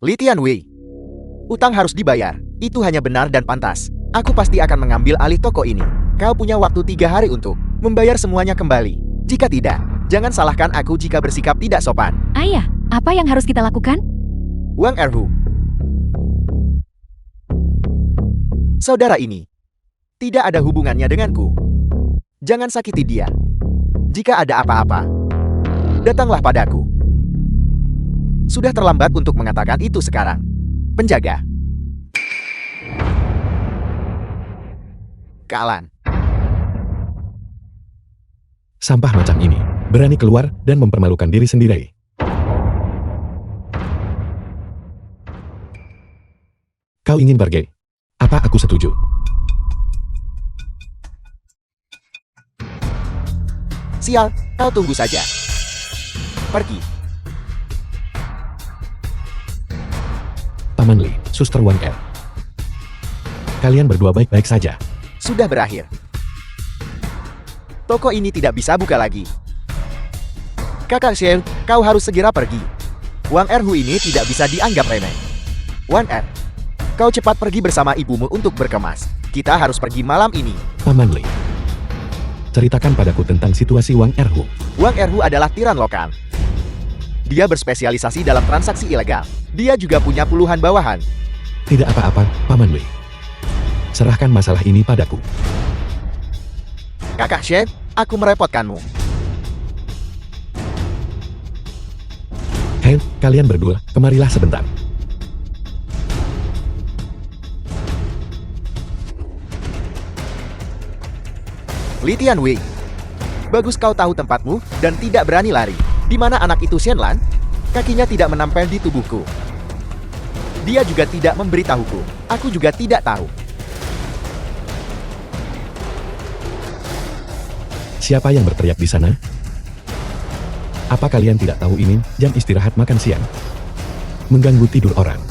Li Tianwei, utang harus dibayar. Itu hanya benar dan pantas. Aku pasti akan mengambil alih toko ini. Kau punya waktu 3 hari untuk membayar semuanya kembali. Jika tidak, jangan salahkan aku jika bersikap tidak sopan. Ayah, apa yang harus kita lakukan? Wang Erhu, saudara ini tidak ada hubungannya denganku. Jangan sakiti dia. Jika ada apa-apa, datanglah padaku. Sudah terlambat untuk mengatakan itu sekarang. Penjaga. Kalan. Sampah macam ini, berani keluar dan mempermalukan diri sendiri. Kau ingin pergi? Apa aku setuju? Sial, kau tunggu saja. Pergi. Paman Li, Suster Wang Er. Kalian berdua baik-baik saja. Sudah berakhir. Toko ini tidak bisa buka lagi. Kakak Shen, kau harus segera pergi. Wang Erhu ini tidak bisa dianggap remeh. Wang Er, kau cepat pergi bersama ibumu untuk berkemas. Kita harus pergi malam ini. Paman Li, ceritakan padaku tentang situasi Wang Erhu. Wang Erhu adalah tiran lokal. Dia berspesialisasi dalam transaksi ilegal. Dia juga punya puluhan bawahan. Tidak apa-apa, Paman Li. Serahkan masalah ini padaku. Kakak Shen, aku merepotkanmu. Hei, kalian berdua, kemarilah sebentar. Li Tianwei, bagus kau tahu tempatmu dan tidak berani lari. Di mana anak itu Shenlan? Kakinya tidak menempel di tubuhku. Dia juga tidak memberitahuku. Aku juga tidak tahu. Siapa yang berteriak di sana? Apa kalian tidak tahu ini jam istirahat makan siang? Mengganggu tidur orang.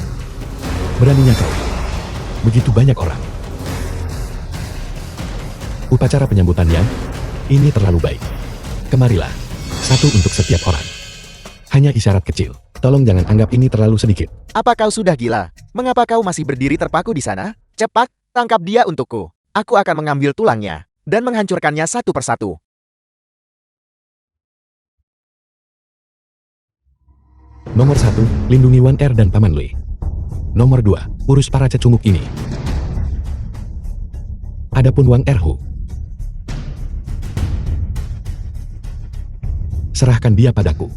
Beraninya kau. Begitu banyak orang. Upacara penyambutannya, ini terlalu baik. Kemarilah. Satu untuk setiap orang. Hanya isyarat kecil. Tolong jangan anggap ini terlalu sedikit. Apa kau sudah gila? Mengapa kau masih berdiri terpaku di sana? Cepat, tangkap dia untukku. Aku akan mengambil tulangnya dan menghancurkannya satu persatu. Nomor 1, lindungi Wang Er dan Paman Li. Nomor 2, urus para cecunguk ini. Adapun Wang Erhu, serahkan dia padaku.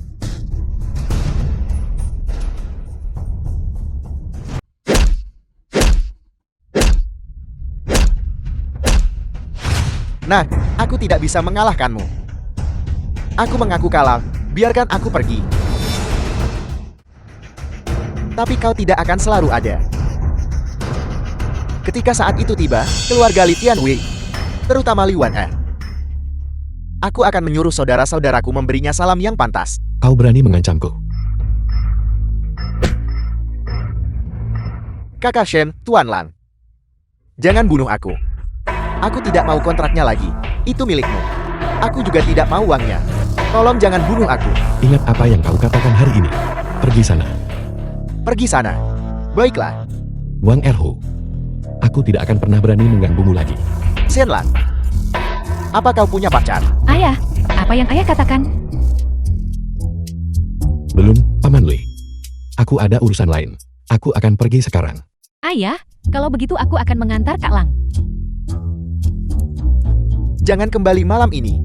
Nah, aku tidak bisa mengalahkanmu. Aku mengaku kalah, biarkan aku pergi. Tapi kau tidak akan selalu ada. Ketika saat itu tiba, keluarga Li Tianwei, terutama Li Wan Er, aku akan menyuruh saudara-saudaraku memberinya salam yang pantas. Kau berani mengancamku. Kakak Shen, Tuan Lang, jangan bunuh aku. Aku tidak mau kontraknya lagi. Itu milikmu. Aku juga tidak mau uangnya. Tolong jangan bunuh aku. Ingat apa yang kau katakan hari ini. Pergi sana. Pergi sana. Baiklah. Wang Erhu, aku tidak akan pernah berani mengganggumu lagi. Shenlan, apa kau punya pacar? Ayah, apa yang ayah katakan? Belum, Paman Li. Aku ada urusan lain. Aku akan pergi sekarang. Ayah, kalau begitu aku akan mengantar Kak Lang. Jangan kembali malam ini.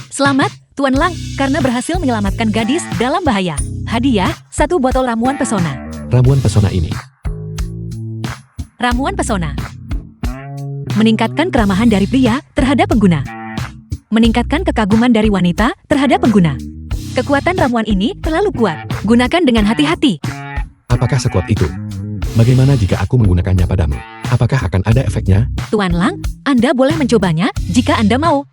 Selamat, Tuan Lang, karena berhasil menyelamatkan gadis dalam bahaya. Hadiah, 1 botol ramuan pesona. Ramuan pesona ini. Ramuan pesona. Meningkatkan keramahan dari pria terhadap pengguna. Meningkatkan kekaguman dari wanita terhadap pengguna. Kekuatan ramuan ini terlalu kuat. Gunakan dengan hati-hati. Apakah sekuat itu? Bagaimana jika aku menggunakannya padamu? Apakah akan ada efeknya? Tuan Lang, Anda boleh mencobanya jika Anda mau.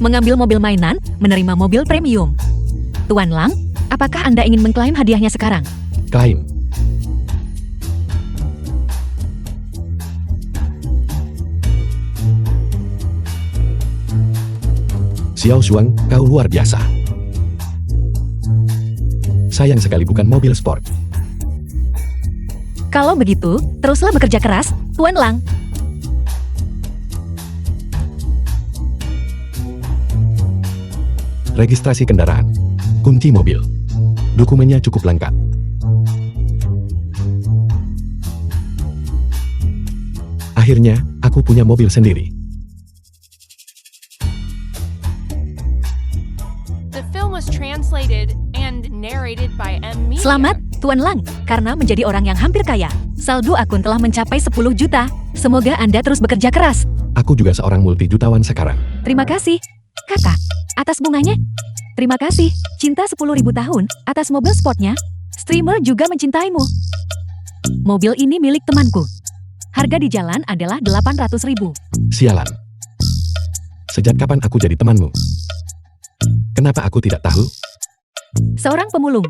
mengambil mobil mainan, menerima mobil premium. Tuan Lang, apakah Anda ingin mengklaim hadiahnya sekarang? Klaim. Xiao Shuang, kau luar biasa. Sayang sekali bukan mobil sport. Kalau begitu, teruslah bekerja keras, Tuan Lang. Registrasi kendaraan, kunci mobil, dokumennya cukup lengkap. Akhirnya, aku punya mobil sendiri. The film was translated and narrated by M. Media. Selamat, Tuan Lang, karena menjadi orang yang hampir kaya. Saldo akun telah mencapai 10 juta. Semoga Anda terus bekerja keras. Aku juga seorang multi-jutawan sekarang. Terima kasih, Kakak, atas bunganya. Terima kasih, cinta 10.000 tahun, atas mobil sportnya. Streamer juga mencintaimu. Mobil ini milik temanku. Harga di jalan adalah 800.000. Sialan. Sejak kapan aku jadi temanmu? Kenapa aku tidak tahu? Seorang pemulung.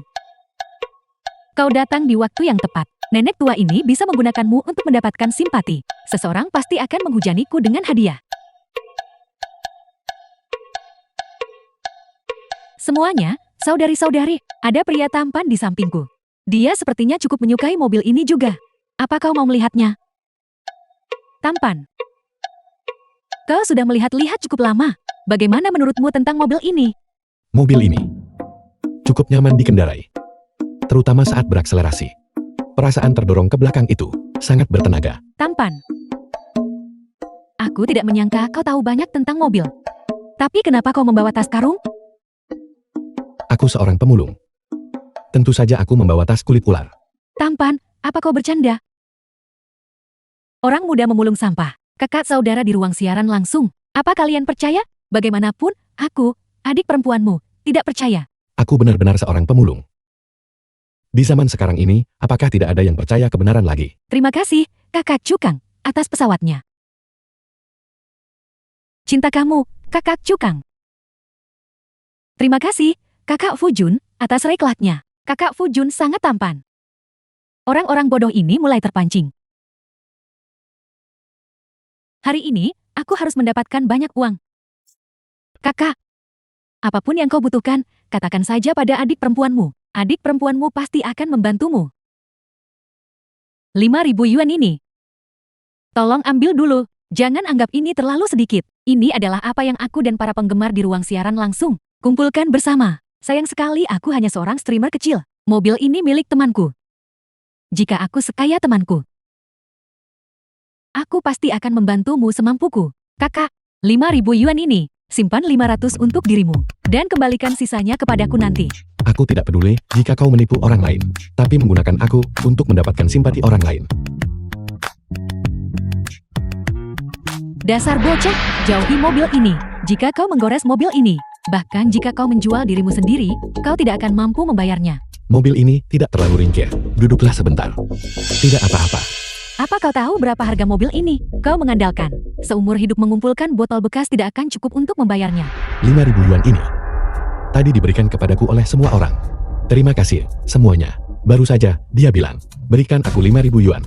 Kau datang di waktu yang tepat. Nenek tua ini bisa menggunakanmu untuk mendapatkan simpati. Seseorang pasti akan menghujaniku dengan hadiah. Semuanya, saudari-saudari, ada pria tampan di sampingku. Dia sepertinya cukup menyukai mobil ini juga. Apa kau mau melihatnya? Tampan. Kau sudah melihat-lihat cukup lama. Bagaimana menurutmu tentang mobil ini? Mobil ini cukup nyaman dikendarai, terutama saat berakselerasi. Perasaan terdorong ke belakang itu sangat bertenaga. Tampan. Aku tidak menyangka kau tahu banyak tentang mobil. Tapi kenapa kau membawa tas karung? Aku seorang pemulung. Tentu saja aku membawa tas kulit ular. Tampan, apa kau bercanda? Orang muda memulung sampah. Kakak saudara di ruang siaran langsung. Apa kalian percaya? Bagaimanapun, aku, adik perempuanmu, tidak percaya. Aku benar-benar seorang pemulung. Di zaman sekarang ini, apakah tidak ada yang percaya kebenaran lagi? Terima kasih, Kakak Cukang, atas pesawatnya. Cinta kamu, Kakak Cukang. Terima kasih, Kakak Fujun, atas reklatnya. Kakak Fujun sangat tampan. Orang-orang bodoh ini mulai terpancing. Hari ini, aku harus mendapatkan banyak uang. Kakak, apapun yang kau butuhkan, katakan saja pada adik perempuanmu. Adik perempuanmu pasti akan membantumu. 5.000 yuan ini. Tolong ambil dulu, jangan anggap ini terlalu sedikit. Ini adalah apa yang aku dan para penggemar di ruang siaran langsung kumpulkan bersama. Sayang sekali aku hanya seorang streamer kecil. Mobil ini milik temanku. Jika aku sekaya temanku, aku pasti akan membantumu semampuku. Kakak, 5.000 yuan ini, simpan 500 untuk dirimu, dan kembalikan sisanya kepadaku nanti. Aku tidak peduli jika kau menipu orang lain, tapi menggunakan aku untuk mendapatkan simpati orang lain. Dasar bocah, jauhi mobil ini. Jika kau menggores mobil ini, bahkan jika kau menjual dirimu sendiri, kau tidak akan mampu membayarnya. Mobil ini tidak terlalu ringkih. Duduklah sebentar. Tidak apa-apa. Apa kau tahu berapa harga mobil ini? Kau mengandalkan seumur hidup mengumpulkan botol bekas tidak akan cukup untuk membayarnya. 5.000 yuan ini tadi diberikan kepadaku oleh semua orang. Terima kasih, semuanya. Baru saja, dia bilang, berikan aku 5.000 yuan.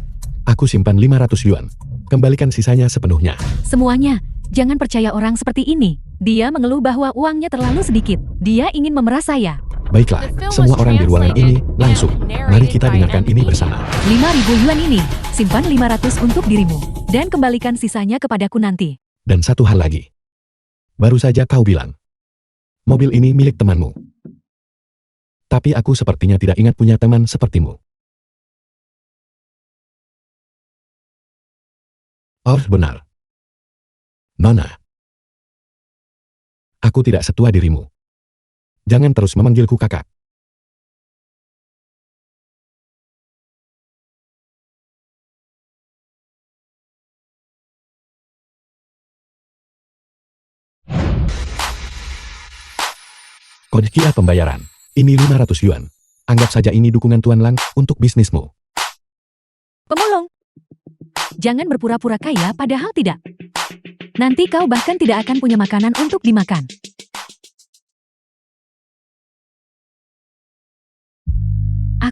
Aku simpan 500 yuan. Kembalikan sisanya sepenuhnya. Semuanya, jangan percaya orang seperti ini. Dia mengeluh bahwa uangnya terlalu sedikit. Dia ingin memeras saya. Baiklah, semua orang di ruangan ini, langsung. Mari kita dengarkan ini bersama. 5.000 yuan ini, simpan 500 untuk dirimu. Dan kembalikan sisanya kepadaku nanti. Dan satu hal lagi. Baru saja kau bilang, mobil ini milik temanmu. Tapi aku sepertinya tidak ingat punya teman sepertimu. Oh, benar. Nona. Aku tidak setua dirimu. Jangan terus memanggilku kakak. Kode QR pembayaran. Ini 500 yuan. Anggap saja ini dukungan Tuan Lang untuk bisnismu. Pemulung. Jangan berpura-pura kaya padahal tidak. Nanti kau bahkan tidak akan punya makanan untuk dimakan.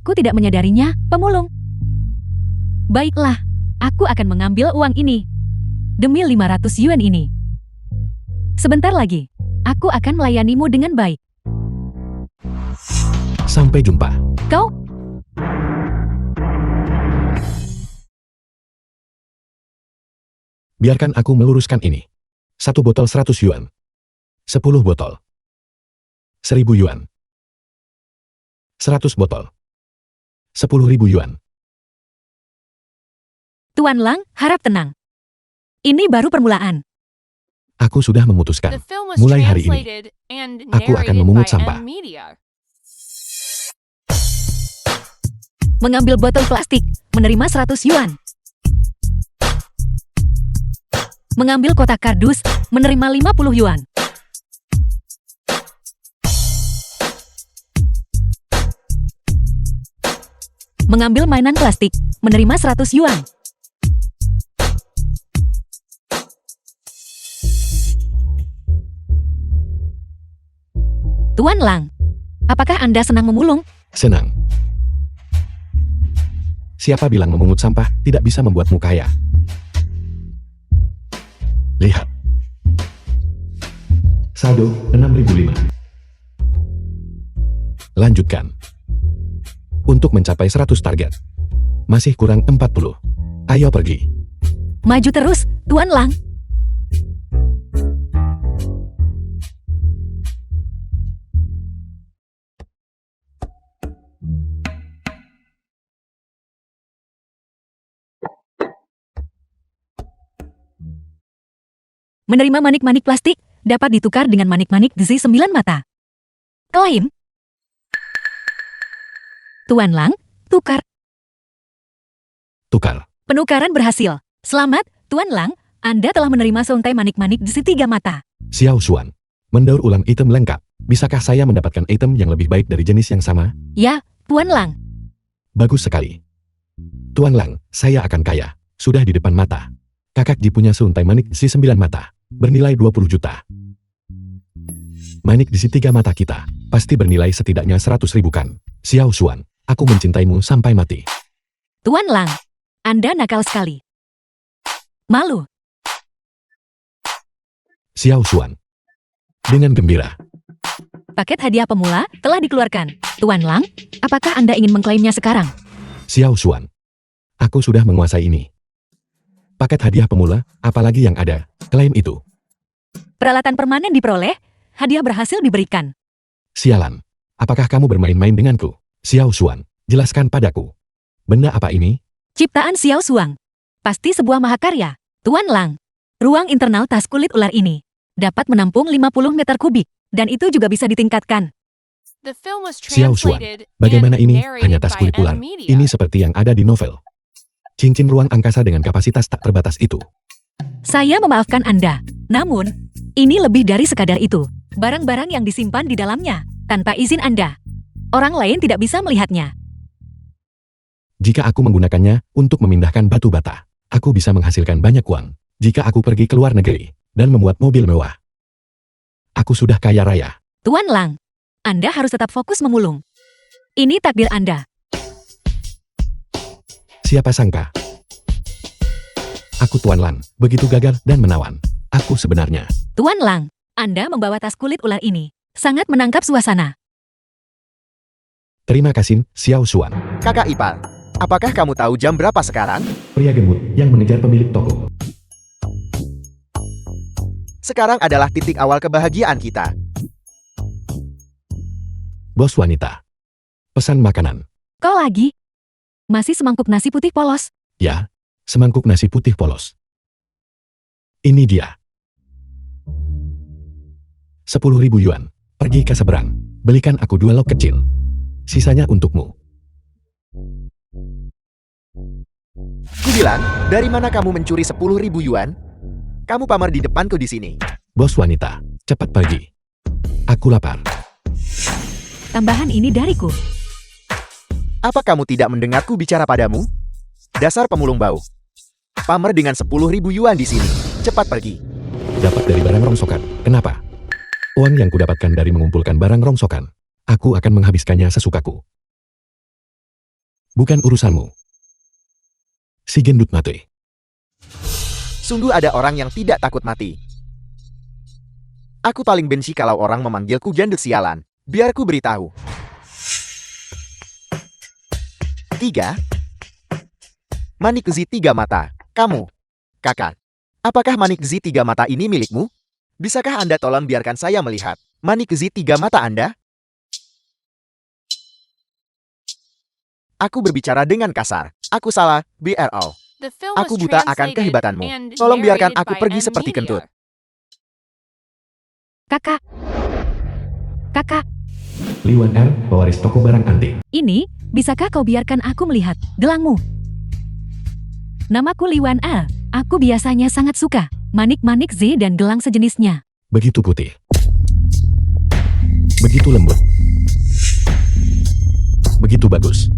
Aku tidak menyadarinya, pemulung. Baiklah, aku akan mengambil uang ini. Demi 500 yuan ini. Sebentar lagi, aku akan melayanimu dengan baik. Sampai jumpa. Kau? Biarkan aku meluruskan ini. 1 botol 100 yuan. 10 botol. 1000 yuan. 100 botol. 10.000 yuan. Tuan Lang, harap tenang. Ini baru permulaan. Aku sudah memutuskan. The film was Mulai hari ini, translated and aku akan narrated memungut by sampah. M Media. Mengambil botol plastik, menerima 100 yuan. Mengambil kotak kardus, menerima 50 yuan. Mengambil mainan plastik, menerima 100 yuan. Tuan Lang, apakah Anda senang memulung? Senang. Siapa bilang memungut sampah tidak bisa membuatmu kaya? Lihat. Saldo 6.005. Lanjutkan. Untuk mencapai 100 target. Masih kurang 40. Ayo pergi. Maju terus, Tuan Lang. Menerima manik-manik plastik dapat ditukar dengan manik-manik besi 9 mata. Klaim. Tuan Lang, tukar. Tukar. Penukaran berhasil. Selamat, Tuan Lang. Anda telah menerima seuntai manik-manik besi 3 mata. Xiao Xuan. Mendaur ulang item lengkap. Bisakah saya mendapatkan item yang lebih baik dari jenis yang sama? Ya, Tuan Lang. Bagus sekali. Tuan Lang, saya akan kaya. Sudah di depan mata. Kakak Ji punya seuntai manik besi 9 mata. Bernilai 20 juta. Manik besi 3 mata kita. Pasti bernilai setidaknya 100.000 kan. Xiao Xuan, aku mencintaimu sampai mati. Tuan Lang, Anda nakal sekali. Malu. Xiao Xuan. Dengan gembira. Paket hadiah pemula telah dikeluarkan. Tuan Lang, apakah Anda ingin mengklaimnya sekarang? Xiao Xuan. Aku sudah menguasai ini. Paket hadiah pemula, apalagi yang ada, klaim itu. Peralatan permanen diperoleh, hadiah berhasil diberikan. Sialan. Apakah kamu bermain-main denganku? Xiao Xuan, jelaskan padaku. Benda apa ini? Ciptaan Xiao Suang. Pasti sebuah mahakarya. Tuan Lang, ruang internal tas kulit ular ini dapat menampung 50 meter kubik, dan itu juga bisa ditingkatkan. The film was Xiao Xuan, translated bagaimana and ini narrated hanya tas by kulit ular? M Media. Ini seperti yang ada di novel. Cincin ruang angkasa dengan kapasitas tak terbatas itu. Saya memaafkan Anda, namun ini lebih dari sekadar itu. Barang-barang yang disimpan di dalamnya tanpa izin Anda. Orang lain tidak bisa melihatnya. Jika aku menggunakannya untuk memindahkan batu bata, aku bisa menghasilkan banyak uang. Jika aku pergi ke luar negeri dan membuat mobil mewah, aku sudah kaya raya. Tuan Lang, Anda harus tetap fokus memulung. Ini takdir Anda. Siapa sangka? Aku Tuan Lang, begitu gagah dan menawan. Aku sebenarnya. Tuan Lang, Anda membawa tas kulit ular ini. Sangat menangkap suasana. Terima kasih, Xiao Xuan. Kakak ipar, apakah kamu tahu jam berapa sekarang? Pria gemuk yang mengejar pemilik toko. Sekarang adalah titik awal kebahagiaan kita. Bos wanita. Pesan makanan. Kau lagi? Masih semangkuk nasi putih polos. Ya, semangkuk nasi putih polos. Ini dia. 10.000 yuan. Pergi ke seberang. Belikan aku 2 lok kecil. Sisanya untukmu. Kubilang, dari mana kamu mencuri 10.000 yuan? Kamu pamer di depanku di sini. Bos wanita, cepat pergi. Aku lapar. Tambahan ini dariku. Apa kamu tidak mendengarku bicara padamu? Dasar pemulung bau. Pamer dengan 10.000 yuan di sini. Cepat pergi. Dapat dari barang rongsokan. Kenapa? Uang yang kudapatkan dari mengumpulkan barang rongsokan. Aku akan menghabiskannya sesukaku. Bukan urusanmu. Si gendut mati. Sungguh ada orang yang tidak takut mati. Aku paling benci kalau orang memanggilku gendut sialan. Biar ku beritahu. 3. Manik Z 3 mata. Kamu. Kakak. Apakah manik Z 3 mata ini milikmu? Bisakah Anda tolong biarkan saya melihat manik Z 3 mata Anda? Aku berbicara dengan kasar. Aku salah, BRO. The film Aku was buta akan translated kehebatanmu. and Tolong biarkan narrated aku by pergi M seperti Media. kentut. Kakak. Kakak, Li Wan Er, pewaris toko barang antik. ini, bisakah kau biarkan aku melihat gelangmu? Namaku Liwan A. Aku biasanya sangat suka manik-manik Z dan gelang sejenisnya. Begitu putih. Begitu lembut. Begitu bagus.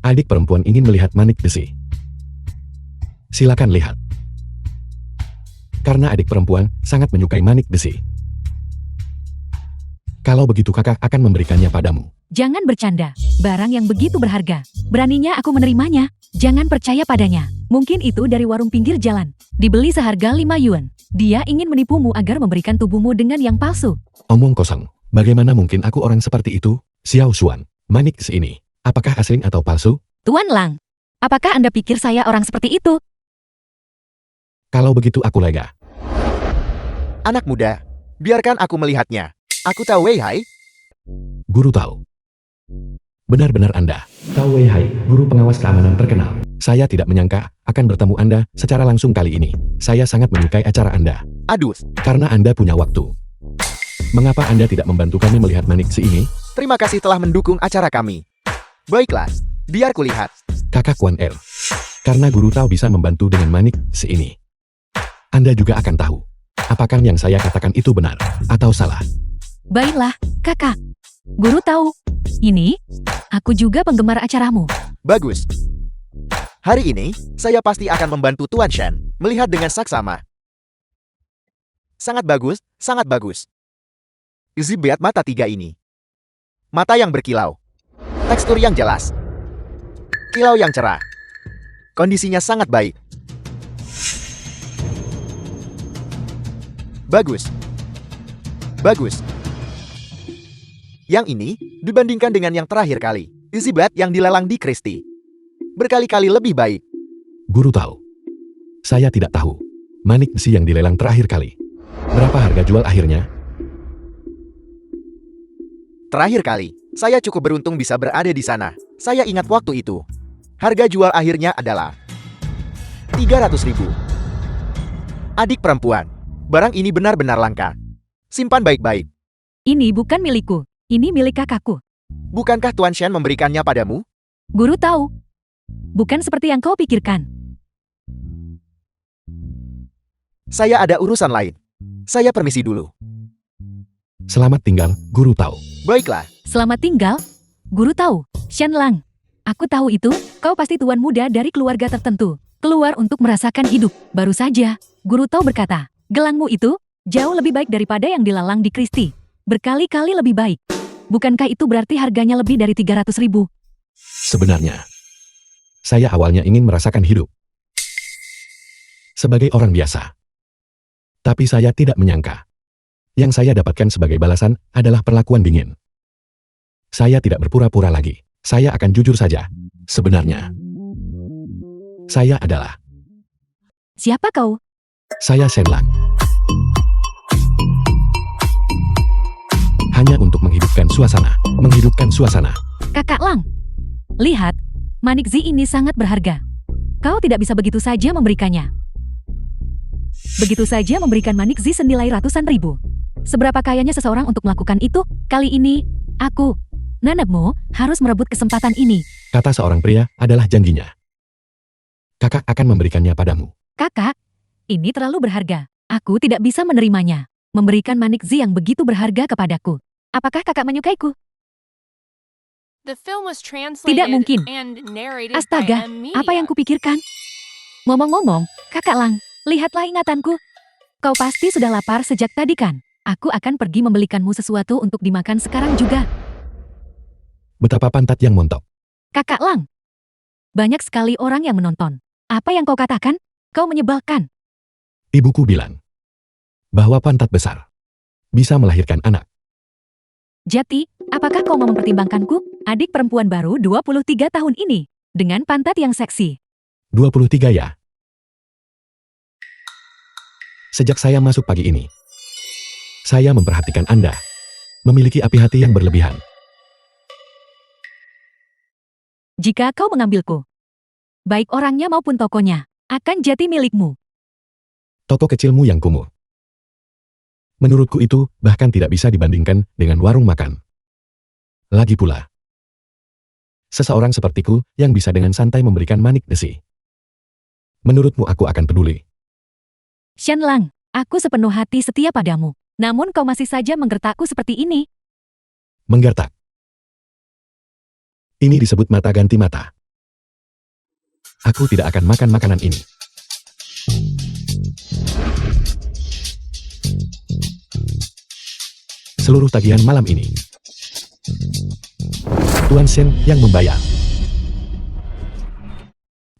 Adik perempuan ingin melihat manik besi. Silakan lihat. Karena adik perempuan sangat menyukai manik besi. Kalau begitu kakak akan memberikannya padamu. Jangan bercanda, barang yang begitu berharga. Beraninya aku menerimanya, jangan percaya padanya. Mungkin itu dari warung pinggir jalan. Dibeli seharga 5 yuan. Dia ingin menipumu agar memberikan tubuhmu dengan yang palsu. Omong kosong. Bagaimana mungkin aku orang seperti itu? Xiao Xuan, manik ini. Apakah asli atau palsu? Tuan Lang, apakah Anda pikir saya orang seperti itu? Kalau begitu aku lega. Anak muda, biarkan aku melihatnya. Aku tahu Wei Hai. Guru tahu. Benar-benar Anda. Tao Wei Hai, guru pengawas keamanan terkenal. Saya tidak menyangka akan bertemu Anda secara langsung kali ini. Saya sangat menyukai acara Anda. Aduh, Karena Anda punya waktu. Mengapa Anda tidak membantu kami melihat manik ini? terima kasih telah mendukung acara kami. Baiklah, biar kulihat. Kakak Wan Er. Karena guru tahu bisa membantu dengan manik ini. Anda juga akan tahu. Apakah yang saya katakan itu benar atau salah? Baiklah, kakak. Guru tahu. Ini, aku juga penggemar acaramu. Bagus. Hari ini, saya pasti akan membantu Tuan Shen melihat dengan saksama. Sangat bagus, sangat bagus. Lihat mata 3 ini. Mata yang berkilau. Tekstur yang jelas. Kilau yang cerah. Kondisinya sangat baik. Bagus. Bagus. Yang ini dibandingkan dengan yang terakhir kali. Bat yang dilelang di Christie. Berkali-kali lebih baik. Guru tahu. Saya tidak tahu. Manik besi yang dilelang terakhir kali. Berapa harga jual akhirnya? Terakhir kali, saya cukup beruntung bisa berada di sana. Saya ingat waktu itu. Harga jual akhirnya adalah 300.000. Adik perempuan, barang ini benar-benar langka. Simpan baik-baik. Ini bukan milikku. Ini milik kakakku. Bukankah Tuan Shen memberikannya padamu? Guru tahu. Bukan seperti yang kau pikirkan. Saya ada urusan lain. Saya permisi dulu. Selamat tinggal, guru tahu. Baiklah, Selamat tinggal. Guru tahu. Shen Lang. Aku tahu itu, kau pasti tuan muda dari keluarga tertentu. Keluar untuk merasakan hidup. Baru saja, Guru tahu berkata, gelangmu itu jauh lebih baik daripada yang dilelang di Christie. Berkali-kali lebih baik. Bukankah itu berarti harganya lebih dari 300.000? Sebenarnya, saya awalnya ingin merasakan hidup sebagai orang biasa. Tapi saya tidak menyangka. Yang saya dapatkan sebagai balasan adalah perlakuan dingin. Saya tidak berpura-pura lagi. Saya akan jujur saja. Sebenarnya, saya adalah... Siapa kau? Saya Shen Lang. Hanya untuk menghidupkan suasana. Menghidupkan suasana. Kakak Lang. Lihat, manik Z ini sangat berharga. Kau tidak bisa begitu saja memberikannya. Begitu saja memberikan manik Z senilai ratusan ribu. Seberapa kayanya seseorang untuk melakukan itu? Kali ini, aku, nenekmu, harus merebut kesempatan ini. Kata seorang pria adalah janjinya. Kakak akan memberikannya padamu. Kakak, ini terlalu berharga. Aku tidak bisa menerimanya. Memberikan manik Z yang begitu berharga kepadaku. Apakah kakak menyukaiku? The film was translated Tidak mungkin. and narrated Astaga, by M Media. apa yang kupikirkan? Ngomong-ngomong, kakak Lang, lihatlah ingatanku. Kau pasti sudah lapar sejak tadi kan? Aku akan pergi membelikanmu sesuatu untuk dimakan sekarang juga. Betapa pantat yang montok. Kakak Lang. Banyak sekali orang yang menonton. Apa yang kau katakan? Kau menyebalkan. Ibuku bilang bahwa pantat besar bisa melahirkan anak. Jati, apakah kau mau mempertimbangkanku, adik perempuan baru 23 tahun ini, dengan pantat yang seksi? 23 ya. Sejak saya masuk pagi ini, saya memperhatikan Anda memiliki api hati yang berlebihan. Jika kau mengambilku, baik orangnya maupun tokonya, akan jadi milikmu. Toko kecilmu yang kumuh. Menurutku itu bahkan tidak bisa dibandingkan dengan warung makan. Lagi pula, seseorang sepertiku yang bisa dengan santai memberikan manik desi. Menurutmu aku akan peduli? Shen Lang, aku sepenuh hati setia padamu. Namun kau masih saja menggertakku seperti ini. Menggertak. Ini disebut mata ganti mata. Aku tidak akan makan makanan ini. Seluruh tagihan malam ini, Tuan Shen yang membayar.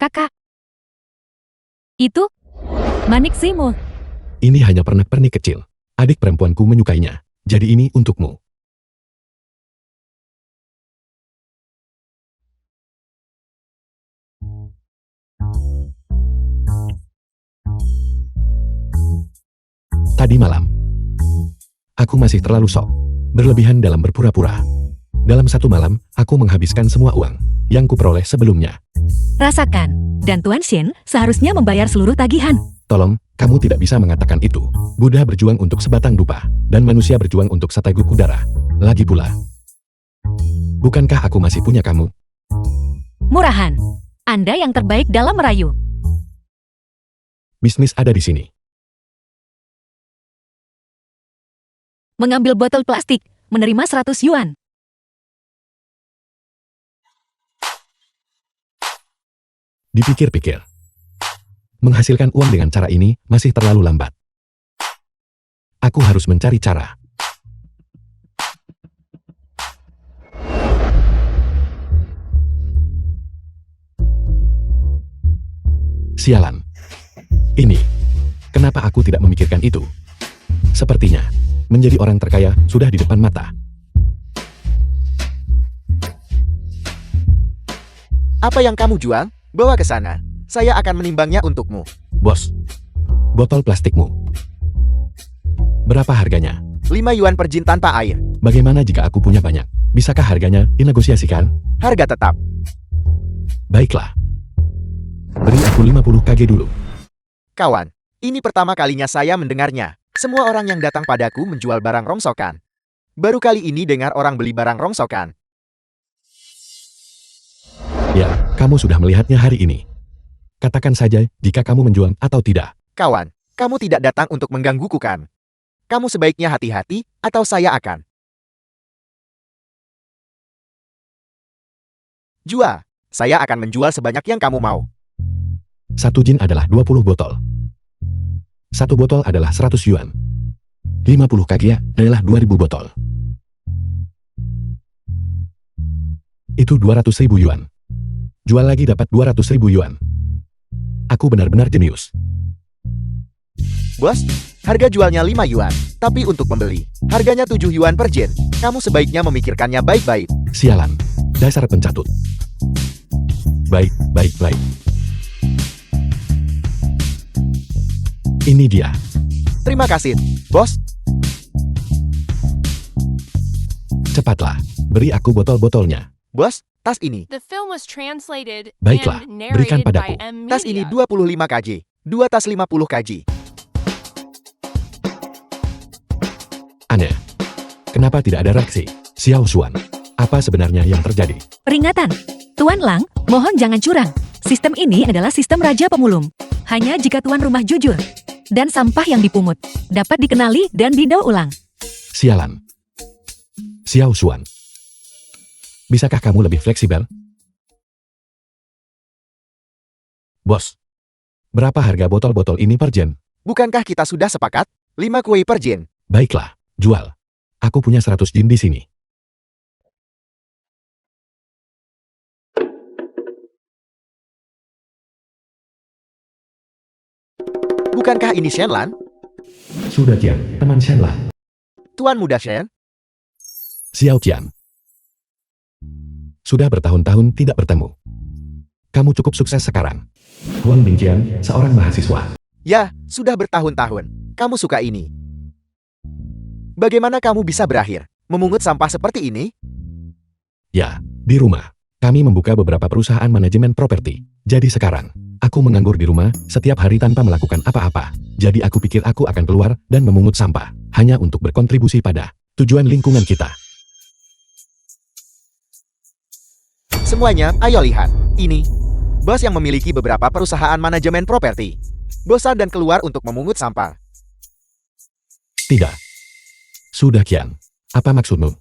Kakak. Itu manik Simu. Ini hanya pernak-pernik kecil. Adik perempuanku menyukainya. Jadi ini untukmu. Tadi malam, aku masih terlalu sok, berlebihan dalam berpura-pura. Dalam satu malam, aku menghabiskan semua uang yang kuperoleh sebelumnya. Rasakan, dan Tuan Shen seharusnya membayar seluruh tagihan. Tolong, kamu tidak bisa mengatakan itu. Buddha berjuang untuk sebatang dupa, dan manusia berjuang untuk seteguk udara. Lagi pula, bukankah aku masih punya kamu? Murahan, Anda yang terbaik dalam merayu. Bisnis ada di sini. Mengambil botol plastik, menerima 100 yuan. Dipikir-pikir, menghasilkan uang dengan cara ini masih terlalu lambat. Aku harus mencari cara. Sialan. Ini, kenapa aku tidak memikirkan itu? Sepertinya, menjadi orang terkaya sudah di depan mata. Apa yang kamu jual? Bawa ke sana. Saya akan menimbangnya untukmu. Bos, botol plastikmu. Berapa harganya? 5 yuan per jin tanpa air. Bagaimana jika aku punya banyak? Bisakah harganya dinegosiasikan? Harga tetap. Baiklah. Beri aku 50 kg dulu. Kawan, ini pertama kalinya saya mendengarnya. Semua orang yang datang padaku menjual barang rongsokan. Baru kali ini dengar orang beli barang rongsokan. Ya, kamu sudah melihatnya hari ini. Katakan saja jika kamu menjual atau tidak. Kawan, kamu tidak datang untuk menggangguku kan? Kamu sebaiknya hati-hati, atau saya akan jual. Saya akan menjual sebanyak yang kamu mau. Satu jin adalah 20 botol. Satu botol adalah 100 yuan. 50 kg adalah 2000 botol. Itu 200.000 yuan. Jual lagi dapat 200.000 yuan. Aku benar-benar jenius. Bos, harga jualnya 5 yuan, tapi untuk pembeli, harganya 7 yuan per jin. Kamu sebaiknya memikirkannya baik-baik. Sialan, dasar pencatut. Baik. Ini dia. Terima kasih, bos. Cepatlah, beri aku botol-botolnya. Bos, tas ini. The film was translated Baiklah, and berikan narrated padaku. by M Tas ini Media. 25 kg. 2 tas 50 kg. Aneh. Kenapa tidak ada reaksi? Xiao Xuan, apa sebenarnya yang terjadi? Peringatan, Tuan Lang, mohon jangan curang. Sistem ini adalah sistem raja pemulung. Hanya jika tuan rumah jujur dan sampah yang dipungut dapat dikenali dan didaur ulang. Sialan. Xiao Xuan. Bisakah kamu lebih fleksibel? Bos, berapa harga botol-botol ini per jin? Bukankah kita sudah sepakat? 5 kue per jin. Baiklah, jual. Aku punya 100 jin di sini. Bukankah ini Shenlan? Sudah Qian, teman Shenlan. Tuan muda Shen? Xiao Qian. Sudah bertahun-tahun tidak bertemu. Kamu cukup sukses sekarang. Huang Bingqian, seorang mahasiswa. Ya, sudah bertahun-tahun. Kamu suka ini. Bagaimana kamu bisa berakhir memungut sampah seperti ini? Ya, di rumah. Kami membuka beberapa perusahaan manajemen properti. Jadi sekarang, aku menganggur di rumah setiap hari tanpa melakukan apa-apa. Jadi aku pikir aku akan keluar dan memungut sampah. Hanya untuk berkontribusi pada tujuan lingkungan kita. Semuanya, ayo lihat. Ini. Bos yang memiliki beberapa perusahaan manajemen properti. Bosan dan keluar untuk memungut sampah. Tidak. Sudah Qian. Apa maksudmu?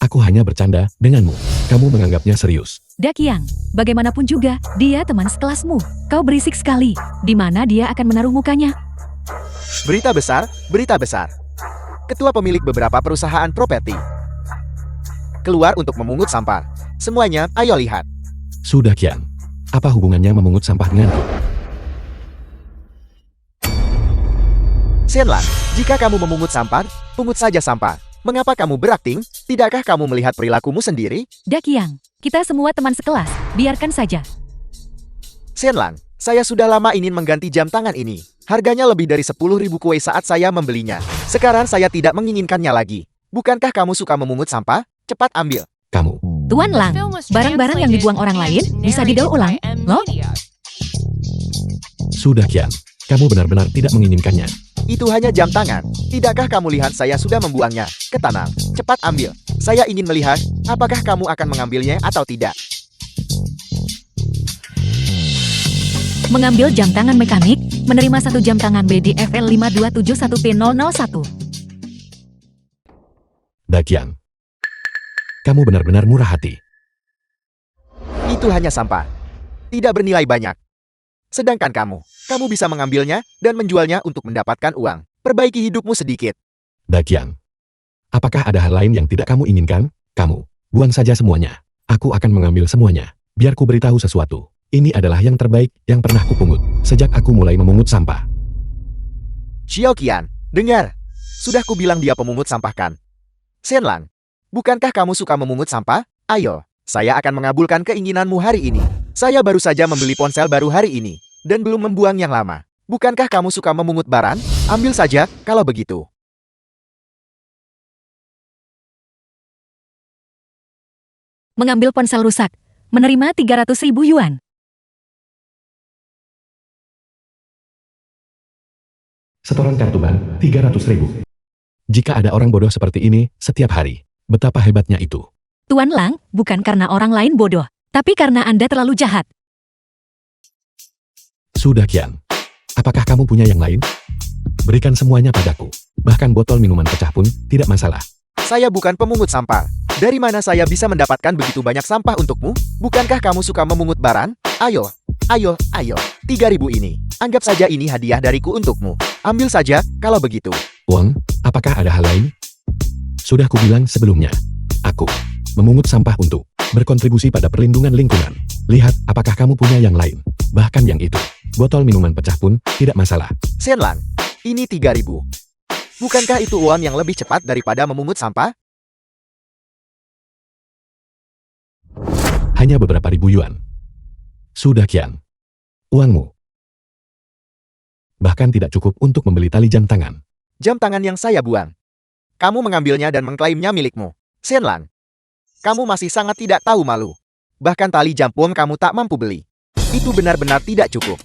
Aku hanya bercanda denganmu. Kamu menganggapnya serius. Dakiang, bagaimanapun juga, dia teman sekelasmu. Kau berisik sekali. Di mana dia akan menaruh mukanya? Berita besar, berita besar. Ketua pemilik beberapa perusahaan properti. Keluar untuk memungut sampah. Semuanya, ayo lihat. Sudah Qian. Apa hubungannya memungut sampah denganku? Shenlan, jika kamu memungut sampah, pungut saja sampah. Mengapa kamu berakting? Tidakkah kamu melihat perilakumu sendiri? Dakiang, kita semua teman sekelas. Biarkan saja. Shenlan, saya sudah lama ingin mengganti jam tangan ini. Harganya lebih dari 10.000 kue saat saya membelinya. Sekarang saya tidak menginginkannya lagi. Bukankah kamu suka memungut sampah? Cepat ambil. Kamu. Tuan Lang, barang-barang yang dibuang orang lain bisa didaur ulang, loh? Sudah Qian. Kamu benar-benar tidak menginginkannya. Itu hanya jam tangan. Tidakkah kamu lihat saya sudah membuangnya ke tanah? Cepat ambil. Saya ingin melihat apakah kamu akan mengambilnya atau tidak. Mengambil jam tangan mekanik, menerima 1 jam tangan BDFL 5271P001. Dakian. Kamu benar-benar murah hati. Itu hanya sampah. Tidak bernilai banyak. Sedangkan kamu bisa mengambilnya dan menjualnya untuk mendapatkan uang. Perbaiki hidupmu sedikit. Dakian. Apakah ada hal lain yang tidak kamu inginkan? Kamu, buang saja semuanya. Aku akan mengambil semuanya. Biar ku beritahu sesuatu. Ini adalah yang terbaik yang pernah kupungut sejak aku mulai memungut sampah. Xiao Qian, dengar. Sudah kubilang dia pemungut sampah kan? Shenlan, bukankah kamu suka memungut sampah? Ayo, saya akan mengabulkan keinginanmu hari ini. Saya baru saja membeli ponsel baru hari ini, dan belum membuang yang lama. Bukankah kamu suka memungut barang? Ambil saja, kalau begitu. Mengambil ponsel rusak, menerima 300.000 yuan. Setoran kartu bank, 300.000. Jika ada orang bodoh seperti ini setiap hari, betapa hebatnya itu. Tuan Lang, bukan karena orang lain bodoh, tapi karena Anda terlalu jahat. Sudah Qian. Apakah kamu punya yang lain? Berikan semuanya padaku. Bahkan botol minuman pecah pun tidak masalah. Saya bukan pemungut sampah. Dari mana saya bisa mendapatkan begitu banyak sampah untukmu? Bukankah kamu suka memungut barang? Ayo, 3.000 ini. Anggap saja ini hadiah dariku untukmu. Ambil saja, kalau begitu. Wang, apakah ada hal lain? Sudah kubilang sebelumnya. Aku memungut sampah untuk berkontribusi pada perlindungan lingkungan. Lihat apakah kamu punya yang lain. Bahkan yang itu. Botol minuman pecah pun tidak masalah. Shenlan, ini 3.000. Bukankah itu uang yang lebih cepat daripada memungut sampah? Hanya beberapa ribu yuan. Sudah Qian. Uangmu. Bahkan tidak cukup untuk membeli tali jam tangan. Jam tangan yang saya buang. Kamu mengambilnya dan mengklaimnya milikmu. Shenlan, kamu masih sangat tidak tahu malu. Bahkan tali jam pun kamu tak mampu beli. Itu benar-benar tidak cukup.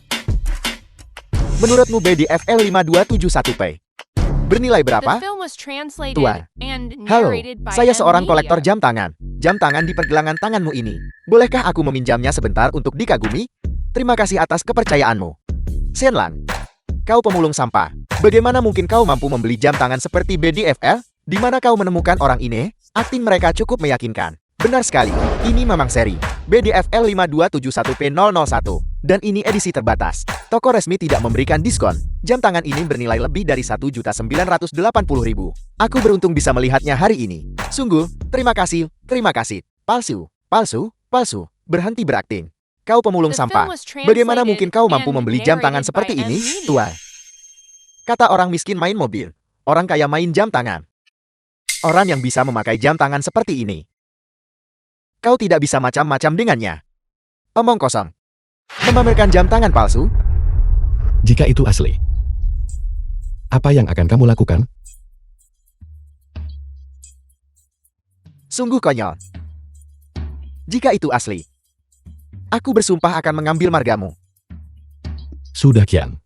Menurutmu BDFL 5271P bernilai berapa? Tuan. Halo, saya seorang kolektor jam tangan. Jam tangan di pergelangan tanganmu ini. Bolehkah aku meminjamnya sebentar untuk dikagumi? Terima kasih atas kepercayaanmu. Shenlan, kau pemulung sampah. Bagaimana mungkin kau mampu membeli jam tangan seperti BDFL? Di mana kau menemukan orang ini? Akting mereka cukup meyakinkan. Benar sekali, ini memang seri BDFL 5271P001. Dan ini edisi terbatas. Toko resmi tidak memberikan diskon. Jam tangan ini bernilai lebih dari 1.980.000. Aku beruntung bisa melihatnya hari ini. Sungguh, terima kasih. Palsu. Berhenti berakting. Kau pemulung sampah. Bagaimana mungkin kau mampu membeli jam tangan seperti ini, Tuan? Kata orang miskin main mobil, orang kaya main jam tangan. Orang yang bisa memakai jam tangan seperti ini. Kau tidak bisa macam-macam dengannya. Omong kosong. Memamerkan jam tangan palsu? Jika itu asli, apa yang akan kamu lakukan? Sungguh konyol. Jika itu asli, aku bersumpah akan mengambil margamu. Sudah Qian.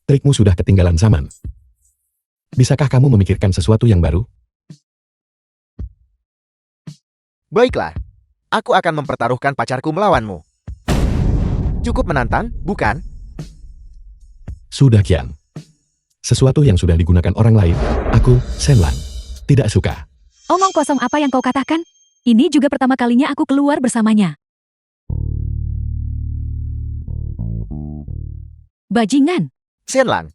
Trikmu sudah ketinggalan zaman. Bisakah kamu memikirkan sesuatu yang baru? Baiklah. Aku akan mempertaruhkan pacarku melawanmu. Cukup menantang, bukan? Sudah Qian. Sesuatu yang sudah digunakan orang lain, aku, Shen Lan, tidak suka. Omong kosong apa yang kau katakan? Ini juga pertama kalinya aku keluar bersamanya. Bajingan. Shen Lan.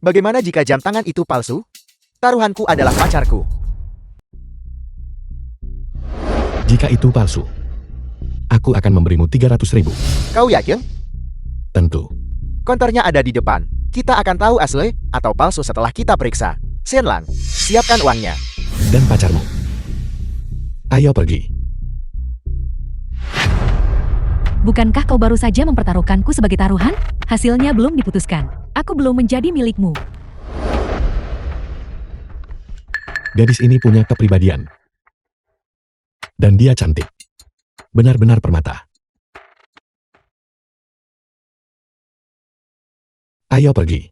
Bagaimana jika jam tangan itu palsu? Taruhanku adalah pacarku. Jika itu palsu, aku akan memberimu 300.000. Kau yakin? Tentu. Konternya ada di depan. Kita akan tahu asli atau palsu setelah kita periksa. Shen Lan, siapkan uangnya. Dan pacarmu. Ayo pergi. Bukankah kau baru saja mempertaruhkanku sebagai taruhan? Hasilnya belum diputuskan. Aku belum menjadi milikmu. Gadis ini punya kepribadian. Dan dia cantik. Benar-benar permata. Ayo pergi.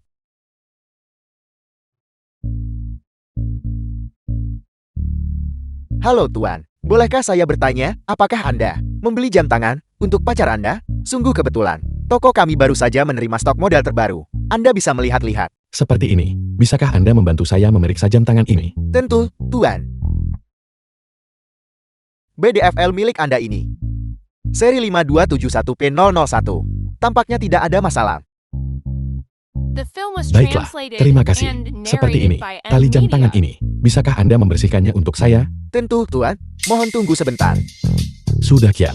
Halo Tuan, bolehkah saya bertanya, apakah Anda membeli jam tangan untuk pacar Anda? Sungguh kebetulan, toko kami baru saja menerima stok model terbaru. Anda bisa melihat-lihat. Seperti ini, bisakah Anda membantu saya memeriksa jam tangan ini? Tentu, Tuan. BDFL milik Anda ini. Seri 5271P001. Tampaknya tidak ada masalah. The film was Baiklah, translated terima kasih. and Seperti ini, narrated by tali jam M-Media. tangan ini. Bisakah Anda membersihkannya untuk saya? Tentu, Tuan. Mohon tunggu sebentar. Sudah Qian.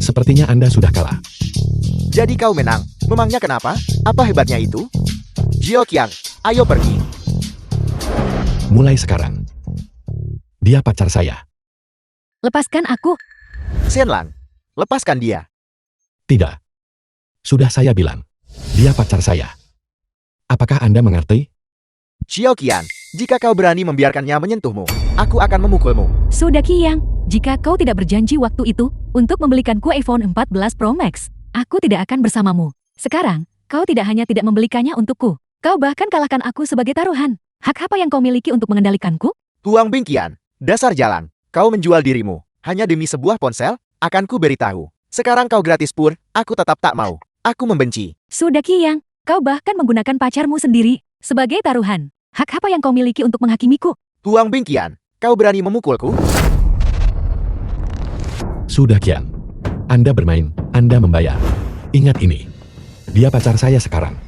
Sepertinya Anda sudah kalah. Jadi kau menang. Memangnya kenapa? Apa hebatnya itu? Jio Qian, ayo pergi. Mulai sekarang. Dia pacar saya. Lepaskan aku. Shen Lan, lepaskan dia. Tidak. Sudah saya bilang. Dia pacar saya. Apakah Anda mengerti? Jio Qian, jika kau berani membiarkannya menyentuhmu, aku akan memukulmu. Sudah Qiyang, jika kau tidak berjanji waktu itu untuk membelikanku iPhone 14 Pro Max, aku tidak akan bersamamu. Sekarang, kau tidak hanya tidak membelikannya untukku, kau bahkan kalahkan aku sebagai taruhan. Hak apa yang kau miliki untuk mengendalikanku? Tuang Bingkian, dasar jalan. Kau menjual dirimu hanya demi sebuah ponsel? Akan ku beritahu. Sekarang kau gratis pur, aku tetap tak mau. Aku membenci. Sudah Qiyang, kau bahkan menggunakan pacarmu sendiri sebagai taruhan. Hak apa yang kau miliki untuk menghakimiku? Tuang Bingkian, kau berani memukulku? Sudah Qian. Anda bermain, Anda membayar. Ingat ini. Dia pacar saya sekarang.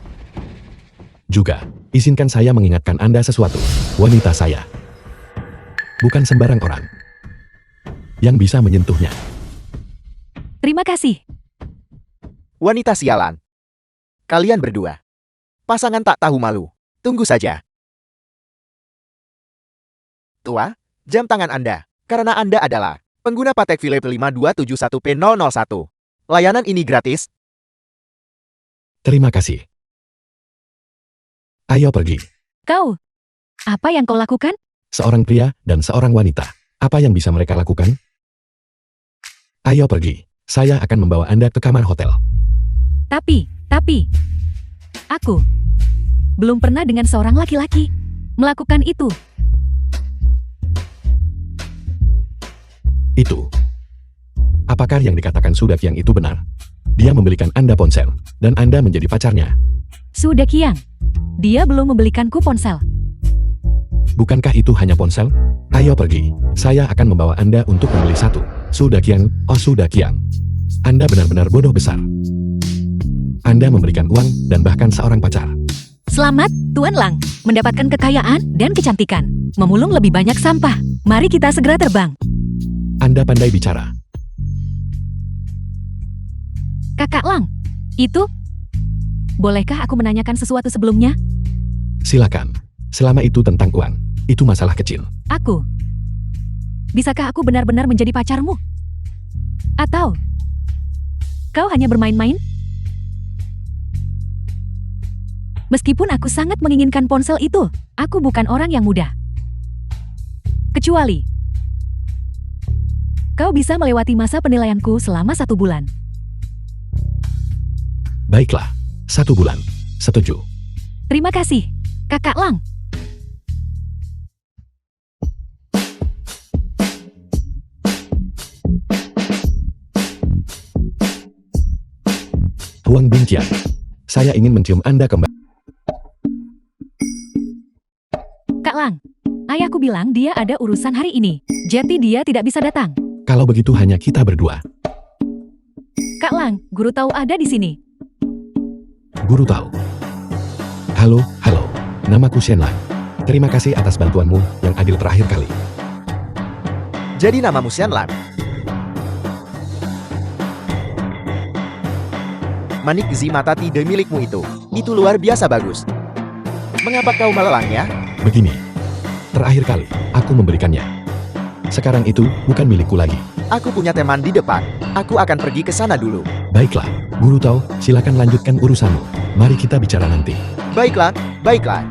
Juga, izinkan saya mengingatkan Anda sesuatu. Wanita saya. Bukan sembarang orang yang bisa menyentuhnya. Terima kasih. Wanita sialan. Kalian berdua. Pasangan tak tahu malu. Tunggu saja. Tua, jam tangan Anda. Karena Anda adalah pengguna Patek Philippe 5271P001. Layanan ini gratis. Terima kasih. Ayo pergi. Kau, apa yang kau lakukan? Seorang pria dan seorang wanita. Apa yang bisa mereka lakukan? Ayo pergi. Saya akan membawa Anda ke kamar hotel. Tapi, aku belum pernah dengan seorang laki-laki melakukan itu. Itu. Apakah yang dikatakan Sudak yang itu benar? Dia membelikan Anda ponsel, dan Anda menjadi pacarnya. Sudah Qiyang, dia belum membelikanku ponsel. Bukankah itu hanya ponsel? Ayo pergi. Saya akan membawa Anda untuk membeli satu. Sudah Qiang, oh sudah Qiang. Anda benar-benar bodoh besar. Anda memberikan uang dan bahkan seorang pacar. Selamat, Tuan Lang, mendapatkan kekayaan dan kecantikan. Memulung lebih banyak sampah. Mari kita segera terbang. Anda pandai bicara. Kakak Lang, itu... Bolehkah aku menanyakan sesuatu sebelumnya? Silakan. Selama itu tentang uang, itu masalah kecil. Aku. Bisakah aku benar-benar menjadi pacarmu? Atau kau hanya bermain-main? Meskipun aku sangat menginginkan ponsel itu, aku bukan orang yang mudah. Kecuali kau bisa melewati masa penilaianku selama 1 bulan. Baiklah, 1 bulan. Setuju. Terima kasih, Kakak Lang. Huang Bingqian. Saya ingin mencium Anda kembali. Kak Lang, ayahku bilang dia ada urusan hari ini, jadi dia tidak bisa datang. Kalau begitu hanya kita berdua. Kak Lang, guru tahu ada di sini. Guru tahu. Halo, halo. Namaku Shen Lang. Terima kasih atas bantuanmu yang adil terakhir kali. Jadi namamu Shenlan. Manik Zi mata tidak milikmu itu luar biasa bagus. Mengapa kau melelangnya? Begini. Terakhir kali, aku memberikannya. Sekarang itu bukan milikku lagi. Aku punya teman di depan. Aku akan pergi ke sana dulu. Baiklah, Guru tahu, silakan lanjutkan urusanmu. Mari kita bicara nanti. Baiklah, baiklah.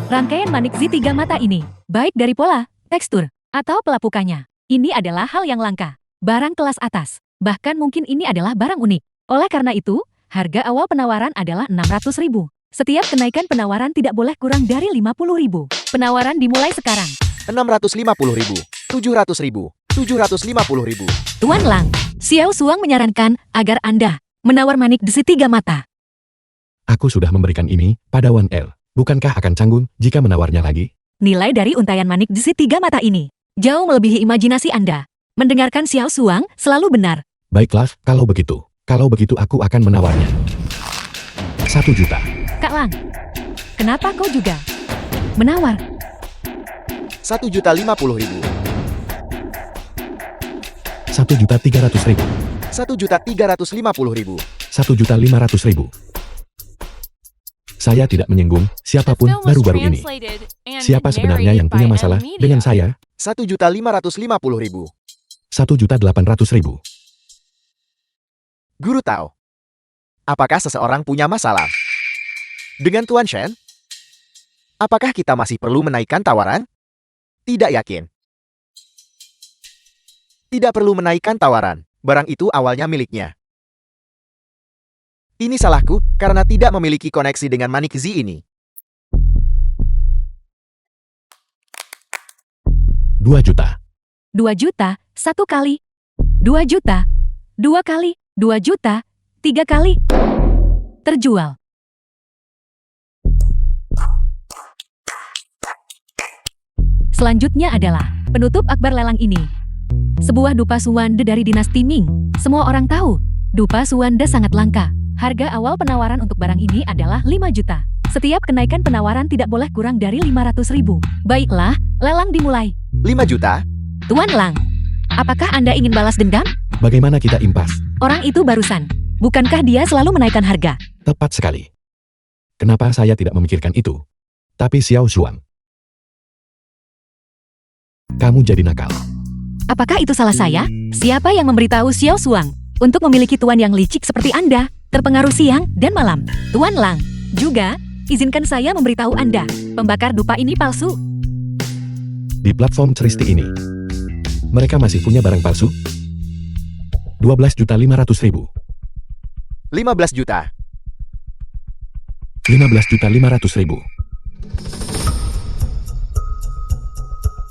Rangkaian manik Z 3 mata ini, baik dari pola, tekstur, atau pelapukannya, ini adalah hal yang langka. Barang kelas atas. Bahkan mungkin ini adalah barang unik. Oleh karena itu, harga awal penawaran adalah 600.000. Setiap kenaikan penawaran tidak boleh kurang dari 50.000. Penawaran dimulai sekarang. 650.000, 700.000, 750.000. Tuan Lang, Xiao Suang menyarankan agar Anda menawar manik Z 3 mata. Aku sudah memberikan ini pada Wan El. Bukankah akan canggung jika menawarnya lagi? Nilai dari untayan manik Z 3 mata ini jauh melebihi imajinasi Anda. Mendengarkan Xiao Suang selalu benar. Baiklah, kalau begitu. Kalau begitu aku akan menawarnya. 1 juta. Kak Lang, kenapa kau juga menawar? 1.050.000, 1.300.000. 1.350.000. 1.500.000. Saya tidak menyinggung The siapapun film was baru-baru ini. translated and Siapa sebenarnya yang narrated punya by masalah M. dengan Media. saya? 1.550.000. 1.800.000. Guru tahu. Apakah seseorang punya masalah dengan Tuan Shen? Apakah kita masih perlu menaikkan tawaran? Tidak yakin. Tidak perlu menaikkan tawaran. Barang itu awalnya miliknya. Ini salahku karena tidak memiliki koneksi dengan Manik Z ini. 2 juta. 2 juta, 1 kali. 2 juta, 2 kali. 2 juta, 3 kali. Terjual. Selanjutnya adalah penutup akbar lelang ini. Sebuah dupa Suwanda dari dinasti Ming. Semua orang tahu, dupa Suwanda sangat langka. Harga awal penawaran untuk barang ini adalah 5 juta. Setiap kenaikan penawaran tidak boleh kurang dari 500.000. Baiklah, lelang dimulai. 5 juta? Tuan Lang, apakah Anda ingin balas dendam? Bagaimana kita impas? Orang itu barusan. Bukankah dia selalu menaikkan harga? Tepat sekali. Kenapa saya tidak memikirkan itu? Tapi Xiao Suang, kamu jadi nakal. Apakah itu salah saya? Siapa yang memberitahu Xiao Suang untuk memiliki tuan yang licik seperti Anda, terpengaruh siang dan malam? Tuan Lang, juga, izinkan saya memberitahu Anda, pembakar dupa ini palsu. Di platform Cristi ini, mereka masih punya barang palsu? 12.500.000. 15 juta. 15.500.000.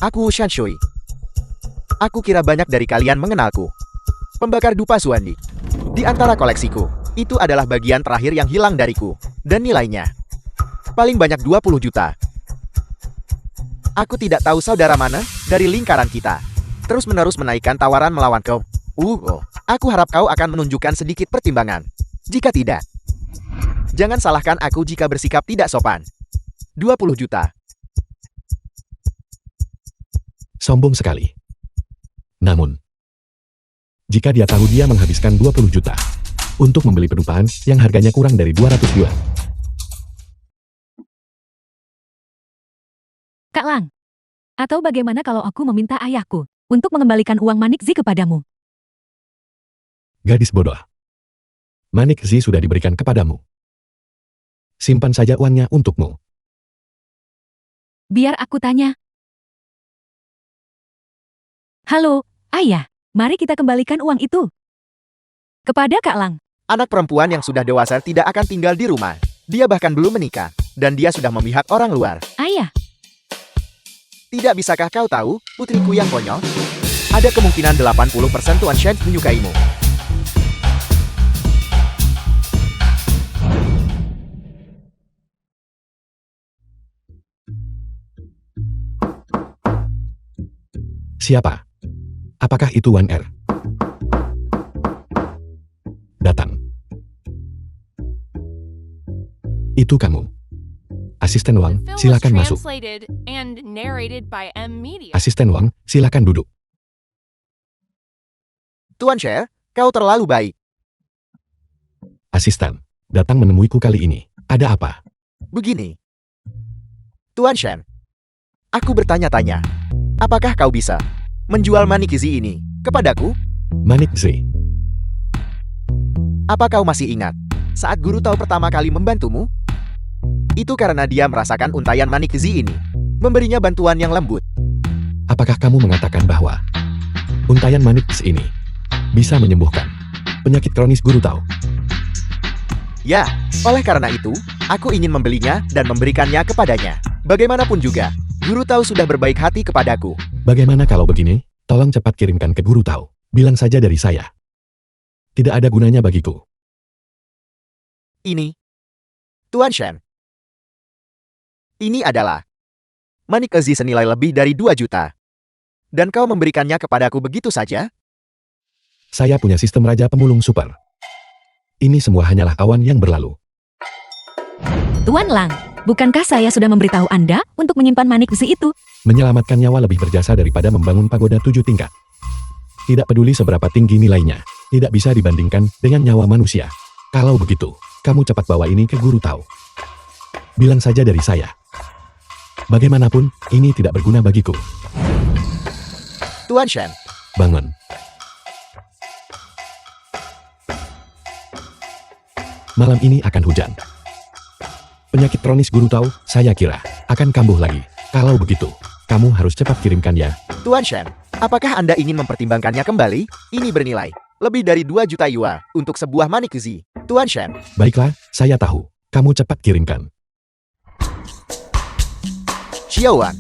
Aku Shan Shui. Aku kira banyak dari kalian mengenalku. Pembakar dupa Suwandi. Di antara koleksiku, itu adalah bagian terakhir yang hilang dariku. Dan nilainya paling banyak 20 juta. Aku tidak tahu saudara mana dari lingkaran kita terus-menerus menaikkan tawaran melawan kau. Aku harap kau akan menunjukkan sedikit pertimbangan. Jika tidak, jangan salahkan aku jika bersikap tidak sopan. 20 juta. Sombong sekali. Namun, jika dia tahu dia menghabiskan 20 juta, untuk membeli pedupaan yang harganya kurang dari 200 yuan. Kak Lang. Atau bagaimana kalau aku meminta ayahku untuk mengembalikan uang Manik Zi kepadamu? Gadis bodoh. Manik Zi sudah diberikan kepadamu. Simpan saja uangnya untukmu. Biar aku tanya. Halo, ayah. Mari kita kembalikan uang itu kepada Kak Lang. Anak perempuan yang sudah dewasa tidak akan tinggal di rumah. Dia bahkan belum menikah, dan dia sudah memihak orang luar. Ayah, Tidak bisakah kau tahu, putriku yang konyol? Ada kemungkinan 80% Tuan Shen menyukaimu. Siapa? Apakah itu Wan Er? Datang. Itu kamu. Asisten Wang, The film was silakan masuk. translated and narrated by M Media. Asisten Wang, silakan duduk. Tuan Shen, kau terlalu baik. Asisten, datang menemuiku kali ini. Ada apa? Begini. Tuan Shen, aku bertanya-tanya. Apakah kau bisa menjual Manik Zi ini kepadaku? Manik Zi. Apa kau masih ingat saat guru tahu pertama kali membantumu? Itu karena dia merasakan untayan Manik Zi ini, memberinya bantuan yang lembut. Apakah kamu mengatakan bahwa untayan Manik Zi ini bisa menyembuhkan penyakit kronis guru tahu? Ya, oleh karena itu, aku ingin membelinya dan memberikannya kepadanya. Bagaimanapun juga, guru tahu sudah berbaik hati kepadaku. Bagaimana kalau begini? Tolong cepat kirimkan ke guru tahu. Bilang saja dari saya. Tidak ada gunanya bagiku. Ini, Tuan Shen. Ini adalah Manik Zi senilai lebih dari 2 juta. Dan kau memberikannya kepadaku begitu saja? Saya punya sistem raja pemulung super. Ini semua hanyalah awan yang berlalu. Tuan Lang, bukankah saya sudah memberitahu Anda untuk menyimpan Manik Zi itu? Menyelamatkan nyawa lebih berjasa daripada membangun pagoda 7 tingkat. Tidak peduli seberapa tinggi nilainya, tidak bisa dibandingkan dengan nyawa manusia. Kalau begitu, kamu cepat bawa ini ke guru tahu. Bilang saja dari saya. Bagaimanapun, ini tidak berguna bagiku. Tuan Shen, Bangun. Malam ini akan hujan. Penyakit kronis guru tahu, saya kira, akan kambuh lagi. Kalau begitu, kamu harus cepat kirimkan ya. Tuan Shen, apakah Anda ingin mempertimbangkannya kembali? Ini bernilai lebih dari 2 juta yuan untuk sebuah Manik Zi. Tuan Shen, Baiklah, saya tahu. Kamu cepat kirimkan. Xiaowan.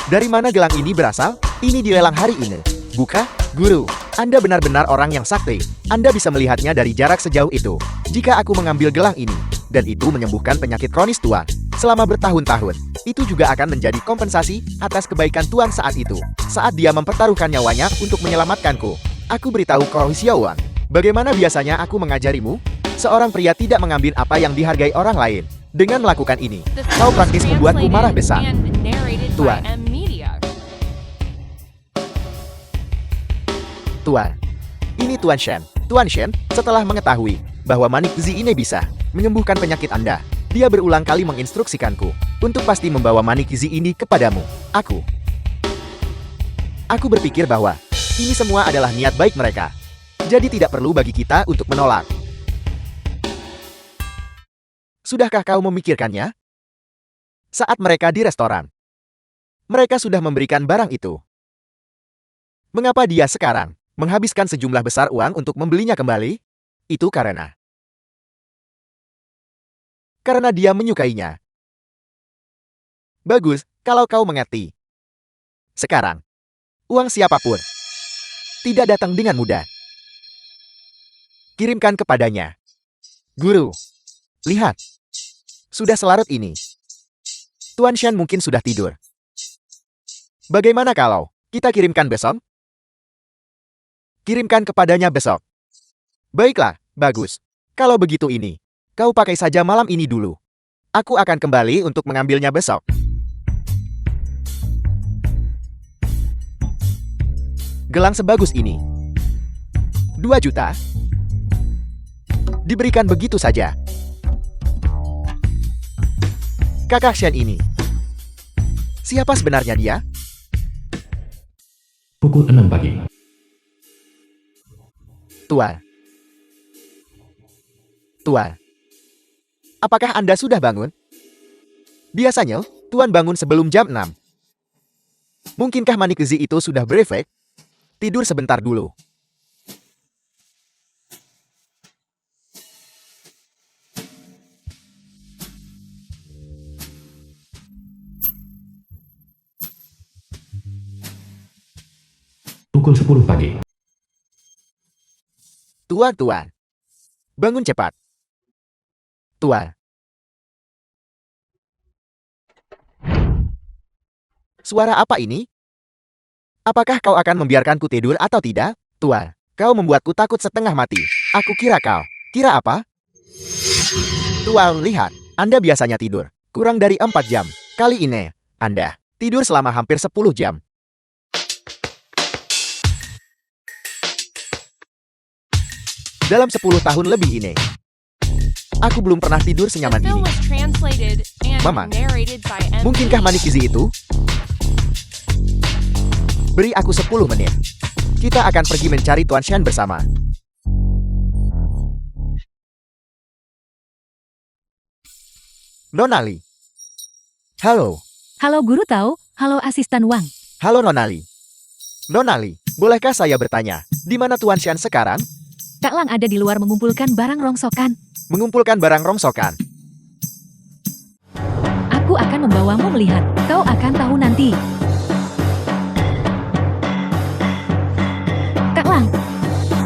Dari mana gelang ini berasal? Ini dilelang hari ini. Buka, guru. Anda benar-benar orang yang sakti. Anda bisa melihatnya dari jarak sejauh itu. Jika aku mengambil gelang ini, dan itu menyembuhkan penyakit kronis Tuan selama bertahun-tahun, itu juga akan menjadi kompensasi atas kebaikan Tuan saat itu. Saat dia mempertaruhkan nyawanya untuk menyelamatkanku. Aku beritahu kau Xiaowan, bagaimana biasanya aku mengajarimu? Seorang pria tidak mengambil apa yang dihargai orang lain. Dengan melakukan ini, The kau film was praktis membuatku marah besar. translated and narrated by Tuan. M Media. Tuan. Ini Tuan Shen. Tuan Shen, setelah mengetahui bahwa Manik Zi ini bisa menyembuhkan penyakit Anda, dia berulang kali menginstruksikanku untuk pasti membawa Manik Zi ini kepadamu. Aku berpikir bahwa ini semua adalah niat baik mereka. Jadi tidak perlu bagi kita untuk menolak. Sudahkah kau memikirkannya? Saat mereka di restoran, mereka sudah memberikan barang itu. Mengapa dia sekarang menghabiskan sejumlah besar uang untuk membelinya kembali? Itu karena dia menyukainya. Bagus, kalau kau mengerti. Sekarang, uang siapapun tidak datang dengan mudah. Kirimkan kepadanya. Guru, lihat. Sudah selarut ini. Tuan Shen mungkin sudah tidur. Bagaimana kalau kita kirimkan besok? Kirimkan kepadanya besok. Baiklah, bagus. Kalau begitu ini, kau pakai saja malam ini dulu. Aku akan kembali untuk mengambilnya besok. Gelang sebagus ini. 2 juta? diberikan begitu saja. Kakak Shen ini. Siapa sebenarnya dia? Pukul 6 pagi. Tuan. Tuan. Apakah Anda sudah bangun? Biasanya, Tuan bangun sebelum jam 6. Mungkinkah Manikizi itu sudah berefek? Tidur sebentar dulu. Pukul 10 pagi. Tuan. Bangun cepat. Tuan. Suara apa ini? Apakah kau akan membiarkanku tidur atau tidak? Tuan, kau membuatku takut setengah mati. Aku kira kau. Kira apa? Tuan, lihat. Anda biasanya tidur kurang dari 4 jam. Kali ini, Anda tidur selama hampir 10 jam. Dalam 10 tahun lebih ini, aku belum pernah tidur The senyaman film ini. was translated and Mamang, narrated by M. Mungkinkah Manikizi itu? Beri aku 10 menit. Kita akan pergi mencari Tuan Shen bersama. Nonali. Halo. Halo Guru Tau, halo Asisten Wang. Halo Nonali. Nonali, bolehkah saya bertanya, di mana Tuan Shen sekarang? Kak Lang ada di luar mengumpulkan barang rongsokan. Mengumpulkan barang rongsokan. Aku akan membawamu melihat. Kau akan tahu nanti. Kak Lang,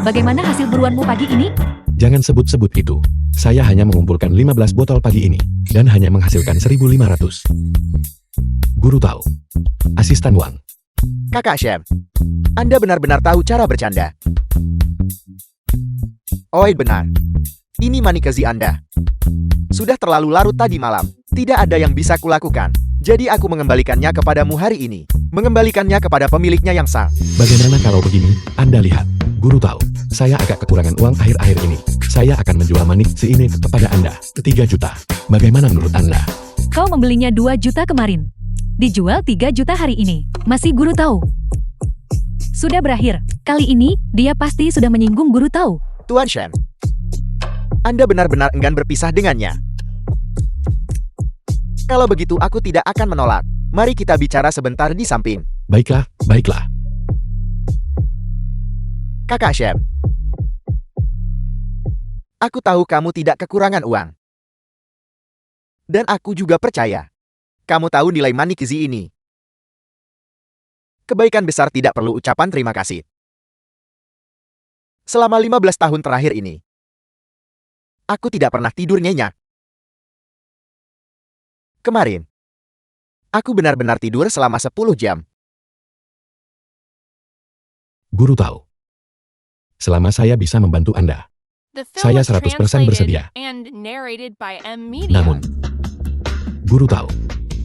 bagaimana hasil buruanmu pagi ini? Jangan sebut-sebut itu. Saya hanya mengumpulkan 15 botol pagi ini, dan hanya menghasilkan 1.500. Guru Tau. Asisten Wang. Kakak Shen, Anda benar-benar tahu cara bercanda. Oi benar. Ini Manikizi Anda. Sudah terlalu larut tadi malam. Tidak ada yang bisa kulakukan. Jadi aku mengembalikannya kepadamu hari ini. Mengembalikannya kepada pemiliknya yang sah. Bagaimana kalau begini? Anda lihat. Guru Tau, saya agak kekurangan uang akhir-akhir ini. Saya akan menjual manik ini kepada Anda. 3 juta. Bagaimana menurut Anda? Kau membelinya 2 juta kemarin. Dijual 3 juta hari ini. Masih Guru Tau. Sudah berakhir. Kali ini, dia pasti sudah menyinggung Guru Tau. Tuan Shen, Anda benar-benar enggan berpisah dengannya. Kalau begitu aku tidak akan menolak. Mari kita bicara sebentar di samping. Baiklah, baiklah. Kakak Shen, aku tahu kamu tidak kekurangan uang. Dan aku juga percaya. Kamu tahu nilai Manikizi ini. Kebaikan besar tidak perlu ucapan terima kasih. Selama 15 tahun terakhir ini, aku tidak pernah tidur nyenyak. Kemarin, aku benar-benar tidur selama 10 jam. Guru Tau. Selama saya bisa membantu Anda. The film Saya was 100% translated bersedia. and narrated by M. Media. Namun, Guru Tau,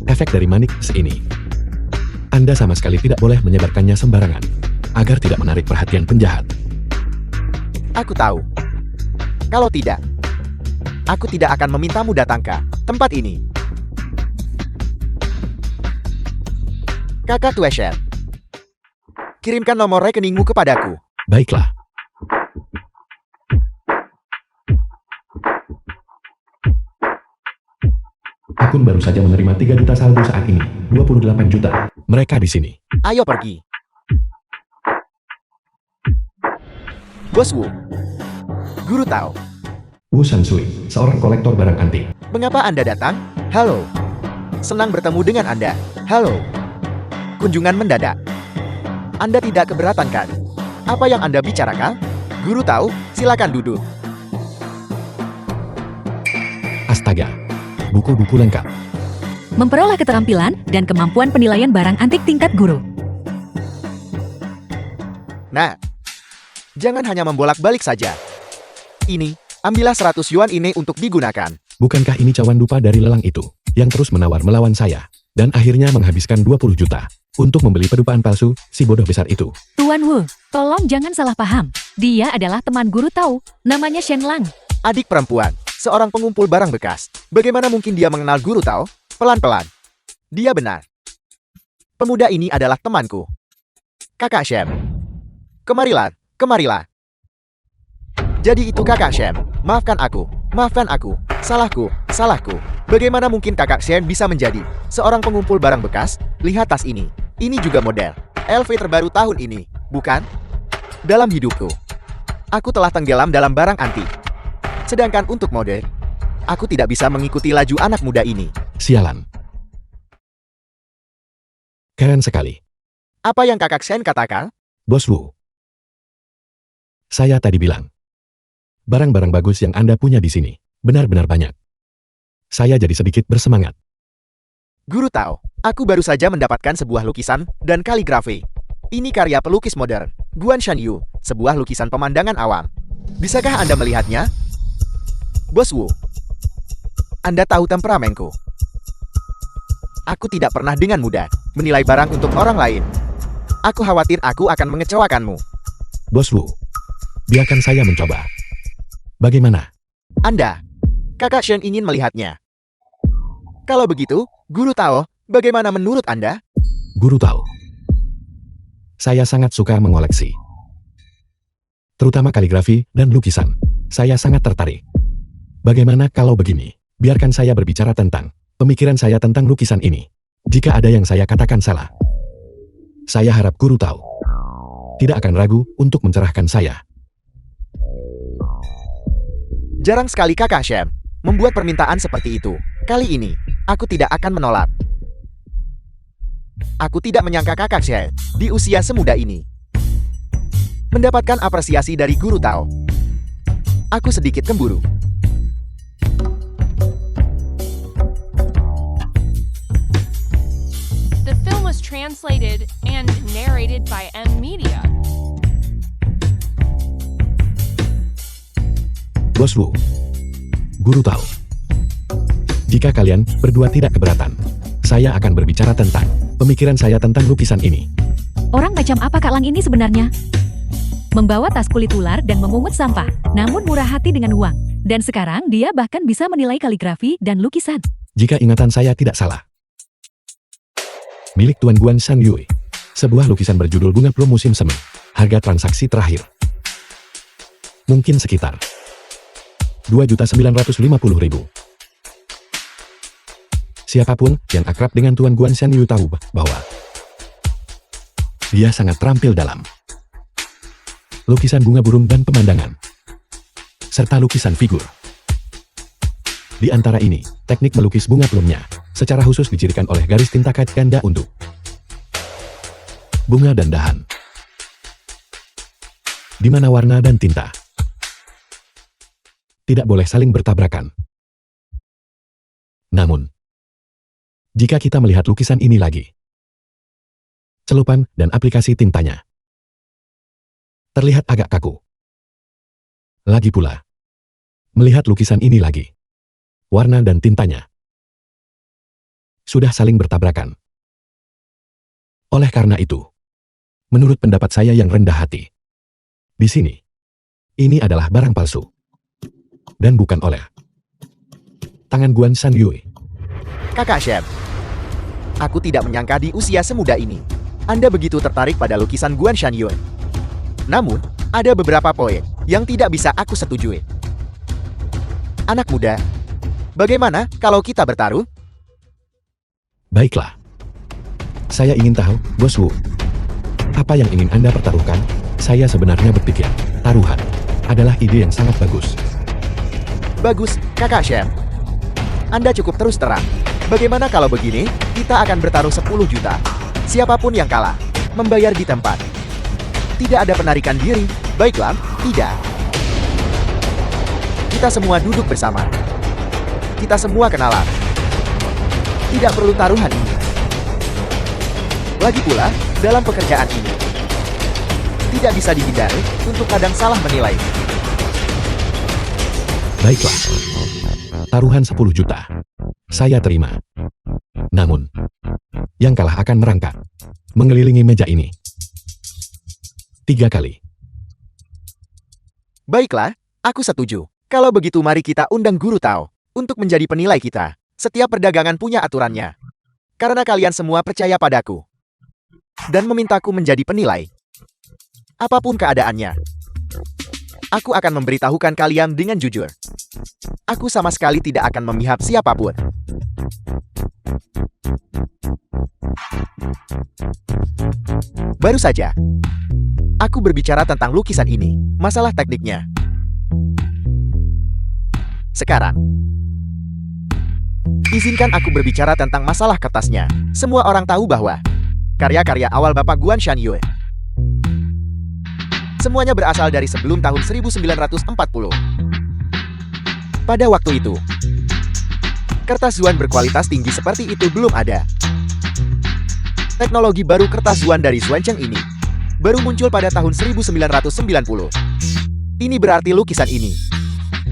efek dari manik ini. Anda sama sekali tidak boleh menyebarkannya sembarangan, agar tidak menarik perhatian penjahat. Aku tahu. Kalau tidak, aku tidak akan memintamu datang ke tempat ini. Kakak Tue Shen, kirimkan nomor rekeningmu kepadaku. Baiklah. Akun baru saja menerima 3 juta saldo saat ini. 28 juta. Mereka di sini. Ayo pergi. Bos Wu. Guru Tau, Wu Shansui, seorang kolektor barang antik. mengapa Anda datang? Halo. Senang bertemu dengan Anda. Halo. Kunjungan mendadak. Anda tidak keberatan kan? Apa yang Anda bicarakan? Guru Tau, silakan duduk. Astaga. Buku-buku lengkap. Memperoleh keterampilan dan kemampuan penilaian barang antik tingkat guru. Nah, jangan hanya membolak-balik saja. Ini, ambillah 100 yuan ini untuk digunakan. Bukankah ini cawan dupa dari lelang itu, yang terus menawar melawan saya, dan akhirnya menghabiskan 20 juta untuk membeli pedupaan palsu, si bodoh besar itu. Tuan Wu, tolong jangan salah paham. Dia adalah teman Guru Tau, namanya Shen Lang. Adik perempuan, seorang pengumpul barang bekas. Bagaimana mungkin dia mengenal Guru Tao? Pelan-pelan. Dia benar. Pemuda ini adalah temanku. Kakak Shem. Kemarilah, kemarilah. Jadi itu Kakak Shem. Maafkan aku, maafkan aku. Salahku, salahku. Bagaimana mungkin Kakak Shem bisa menjadi seorang pengumpul barang bekas? Lihat tas ini. Ini juga model LV terbaru tahun ini, bukan? Dalam hidupku, aku telah tenggelam dalam barang antik. Sedangkan untuk mode, aku tidak bisa mengikuti laju anak muda ini. Sialan. Keren sekali. Apa yang Kakak Shen katakan? Bos Wu. Saya tadi bilang. Barang-barang bagus yang Anda punya di sini. Benar-benar banyak. Saya jadi sedikit bersemangat. Guru Tao, aku baru saja mendapatkan sebuah lukisan dan kaligrafi. Ini karya pelukis modern, Guan Shanyu, sebuah lukisan pemandangan awam. Bisakah Anda melihatnya? Bos Wu, Anda tahu temperamenku. Aku tidak pernah dengan mudah menilai barang untuk orang lain. Aku khawatir aku akan mengecewakanmu. Bos Wu, biarkan saya mencoba. Bagaimana? Anda, Kakak Shen ingin melihatnya. Kalau begitu, Guru Tao, bagaimana menurut Anda? Guru tahu. Saya sangat suka mengoleksi. Terutama kaligrafi dan lukisan. Saya sangat tertarik. Bagaimana kalau begini? Biarkan saya berbicara tentang pemikiran saya tentang lukisan ini. Jika ada yang saya katakan salah, saya harap Guru tahu. Tidak akan ragu untuk mencerahkan saya. Jarang sekali Kakak Shem membuat permintaan seperti itu. Kali ini, aku tidak akan menolak. Aku tidak menyangka Kakak Shem di usia semuda ini mendapatkan apresiasi dari Guru Tao. Aku sedikit cemburu. The film was translated and narrated by M Media. Bos Wu, Guru tahu. Jika kalian berdua tidak keberatan, saya akan berbicara tentang pemikiran saya tentang lukisan ini. Orang macam apa Kak Lang ini sebenarnya? Membawa tas kulit ular dan memungut sampah, namun murah hati dengan uang. Dan sekarang dia bahkan bisa menilai kaligrafi dan lukisan. Jika ingatan saya tidak salah. Milik Tuan Guan Shan Yui. Sebuah lukisan berjudul Bunga Plum Musim Semi. Harga transaksi terakhir. Mungkin sekitar 2.950.000. Siapapun yang akrab dengan Tuan Guan Shan Yui tahu bahwa dia sangat terampil dalam lukisan bunga burung dan pemandangan, serta lukisan figur. Di antara ini, teknik melukis bunga plumnya secara khusus dicirikan oleh garis tinta kait ganda untuk bunga dan dahan, di mana warna dan tinta tidak boleh saling bertabrakan. Namun, jika kita melihat lukisan ini lagi, celupan dan aplikasi tintanya terlihat agak kaku. Lagi pula, melihat lukisan ini lagi, warna dan tintanya sudah saling bertabrakan. Oleh karena itu, menurut pendapat saya yang rendah hati, di sini, ini adalah barang palsu. Dan bukan oleh tangan Guan Shan Yui. Kakak Shem, aku tidak menyangka di usia semuda ini, Anda begitu tertarik pada lukisan Guan Shan Yui. Namun, ada beberapa poin yang tidak bisa aku setujui. Anak muda, bagaimana kalau kita bertaruh? Baiklah. Saya ingin tahu, Bos Wu, apa yang ingin Anda pertaruhkan? Saya sebenarnya berpikir, taruhan adalah ide yang sangat bagus. Bagus, Kakak Shem. Anda cukup terus terang. Bagaimana kalau begini, kita akan bertaruh 10 juta. Siapapun yang kalah, membayar di tempat. Tidak ada penarikan diri. Baiklah, tidak. Kita semua duduk bersama. Kita semua kenalan. Tidak perlu taruhan ini. Lagi pula, dalam pekerjaan ini, tidak bisa dihindari untuk kadang salah menilai. Baiklah. Taruhan 10 juta. Saya terima. Namun, yang kalah akan merangkak, mengelilingi meja ini 3 kali. Baiklah, aku setuju. Kalau begitu mari kita undang Guru Tao untuk menjadi penilai kita. Setiap perdagangan punya aturannya. Karena kalian semua percaya padaku dan memintaku menjadi penilai. Apapun keadaannya, aku akan memberitahukan kalian dengan jujur. Aku sama sekali tidak akan memihak siapapun. Baru saja, aku berbicara tentang lukisan ini, masalah tekniknya. Sekarang, izinkan aku berbicara tentang masalah kertasnya. Semua orang tahu bahwa karya-karya awal Bapak Guan Shanyu semuanya berasal dari sebelum tahun 1940. Pada waktu itu, kertas Zuan berkualitas tinggi seperti itu belum ada. Teknologi baru kertas Zuan dari Xuancheng ini baru muncul pada tahun 1990. Ini berarti lukisan ini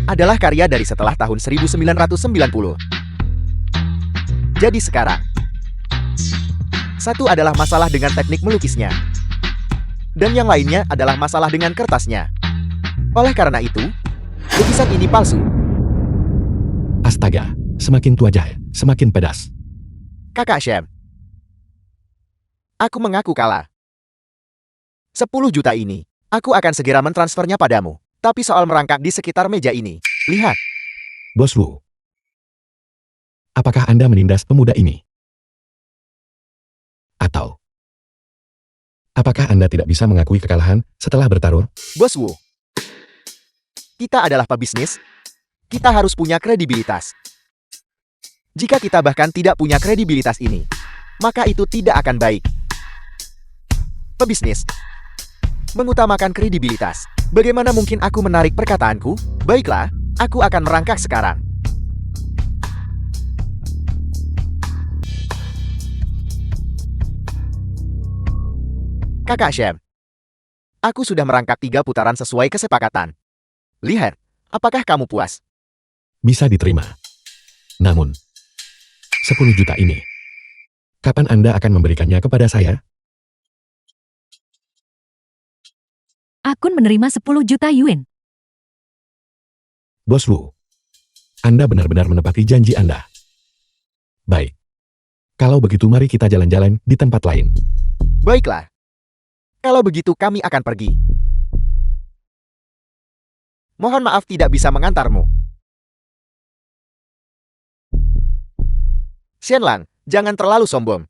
adalah karya dari setelah tahun 1990. Jadi sekarang, satu adalah masalah dengan teknik melukisnya, dan yang lainnya adalah masalah dengan kertasnya. Oleh karena itu, lukisan ini palsu. Astaga, semakin tua Jahe, semakin pedas. Kakak Shem, aku mengaku kalah. 10 juta ini, aku akan segera mentransfernya padamu. Tapi soal merangkak di sekitar meja ini, lihat. Bos Wu, apakah Anda menindas pemuda ini? Atau, apakah Anda tidak bisa mengakui kekalahan setelah bertarung? Bos Wu, kita adalah pebisnis. Kita harus punya kredibilitas. Jika kita bahkan tidak punya kredibilitas ini, maka itu tidak akan baik. Pebisnis mengutamakan kredibilitas. Bagaimana mungkin aku menarik perkataanku? Baiklah, aku akan merangkak sekarang. Kakak Shem, aku sudah merangkak 3 putaran sesuai kesepakatan. Lihat, apakah kamu puas? Bisa diterima. Namun, 10 juta ini, kapan Anda akan memberikannya kepada saya? Akun menerima 10 juta yuan. Bos Wu, Anda benar-benar menepati janji Anda. Baik. Kalau begitu mari kita jalan-jalan di tempat lain. Baiklah. Kalau begitu kami akan pergi. Mohon maaf tidak bisa mengantarmu. Xianlang, jangan terlalu sombong.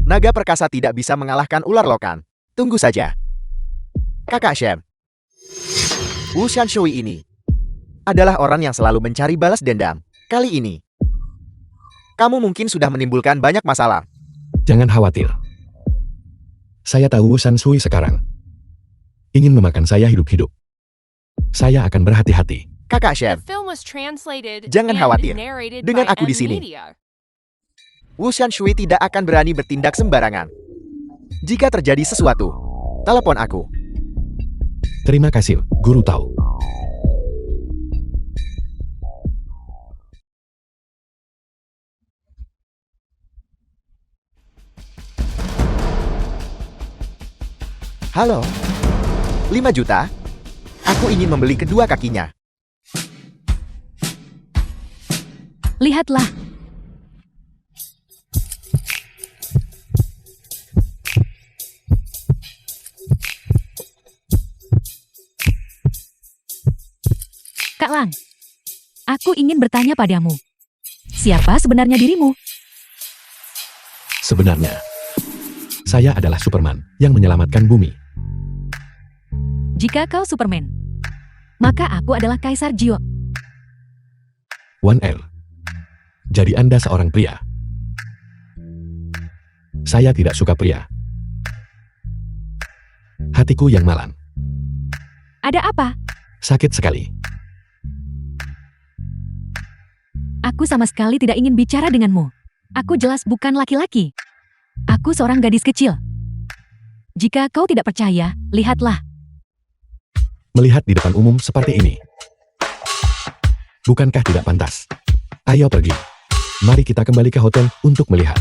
Naga perkasa tidak bisa mengalahkan ular lokan. Tunggu saja. Kakak Shem, Wu Shanshui ini adalah orang yang selalu mencari balas dendam. Kali ini, kamu mungkin sudah menimbulkan banyak masalah. Jangan khawatir. Saya tahu Wu Shanshui sekarang ingin memakan saya hidup-hidup. Saya akan berhati-hati. Kakak The Shem, film was translated Jangan and khawatir. narrated Dengan by aku di sini. M-Media. Wu Shanshui tidak akan berani bertindak sembarangan. Jika terjadi sesuatu, telepon aku. Terima kasih, Guru Tao. Halo, 5 juta? Aku ingin membeli kedua kakinya. Lihatlah. Kak Lang, aku ingin bertanya padamu. Siapa sebenarnya dirimu? Sebenarnya, saya adalah Superman yang menyelamatkan bumi. Jika kau Superman, maka aku adalah Kaisar Jio. 1L. Jadi Anda seorang pria. Saya tidak suka pria. Hatiku yang malang. Ada apa? Sakit sekali. Aku sama sekali tidak ingin bicara denganmu. Aku jelas bukan laki-laki. Aku seorang gadis kecil. Jika kau tidak percaya, lihatlah. Melihat di depan umum seperti ini. Bukankah tidak pantas? Ayo pergi. Mari kita kembali ke hotel untuk melihat.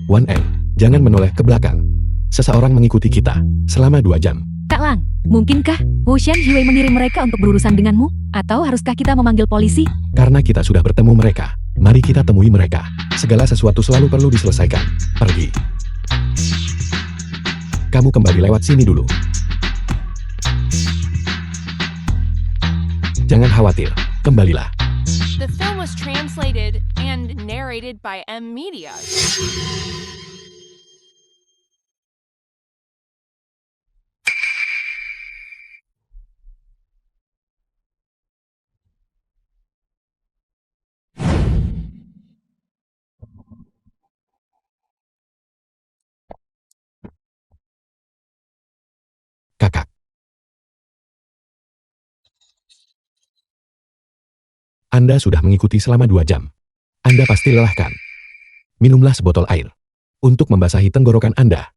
One M. Jangan menoleh ke belakang. Seseorang mengikuti kita selama 2 jam. Kak Lang, mungkinkah Wu Shan Yue mengirim mereka untuk berurusan denganmu? Atau haruskah kita memanggil polisi? Karena kita sudah bertemu mereka, mari kita temui mereka. Segala sesuatu selalu perlu diselesaikan. Pergi. Kamu kembali lewat sini dulu. Jangan khawatir, kembalilah. The film was translated and narrated by M Media. Kakak. Anda sudah mengikuti selama 2 jam. Anda pasti lelah kan? Minumlah sebotol air untuk membasahi tenggorokan Anda.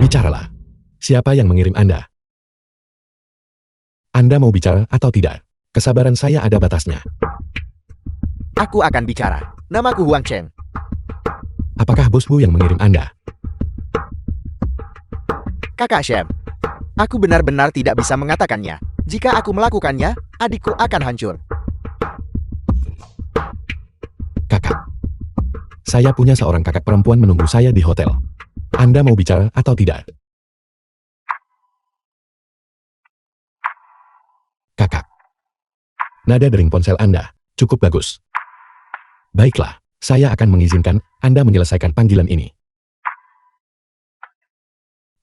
Bicaralah. Siapa yang mengirim Anda? Anda mau bicara atau tidak? Kesabaran saya ada batasnya. Aku akan bicara. Namaku Huang Chen. Apakah bosmu yang mengirim Anda? Kakak Shem. Aku benar-benar tidak bisa mengatakannya. Jika aku melakukannya, adikku akan hancur. Kakak. Saya punya seorang kakak perempuan menunggu saya di hotel. Anda mau bicara atau tidak? Kakak. Nada dering ponsel Anda cukup bagus. Baiklah, saya akan mengizinkan Anda menyelesaikan panggilan ini.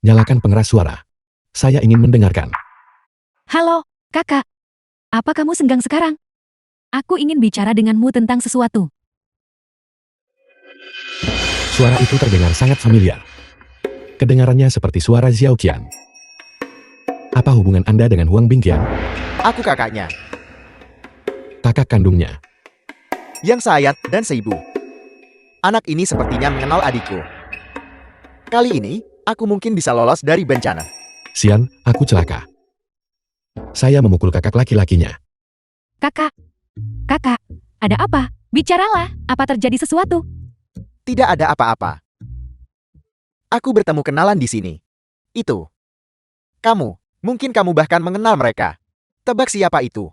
Nyalakan pengeras suara. Saya ingin mendengarkan. Halo, kakak. Apa kamu senggang sekarang? Aku ingin bicara denganmu tentang sesuatu. Suara itu terdengar sangat familiar. Kedengarannya seperti suara Xiao Qian. Apa hubungan Anda dengan Huang Bingqian? Aku kakaknya, Kakak kandungnya. yang sayat dan seibu. Anak ini sepertinya mengenal adikku. Kali ini, aku mungkin bisa lolos dari bencana. Xian, aku celaka. Saya memukul kakak laki-lakinya. Kakak. Kakak, ada apa? Bicaralah, apa terjadi sesuatu? Tidak ada apa-apa. Aku bertemu kenalan di sini. Itu. Kamu. Mungkin kamu bahkan mengenal mereka. Tebak siapa itu?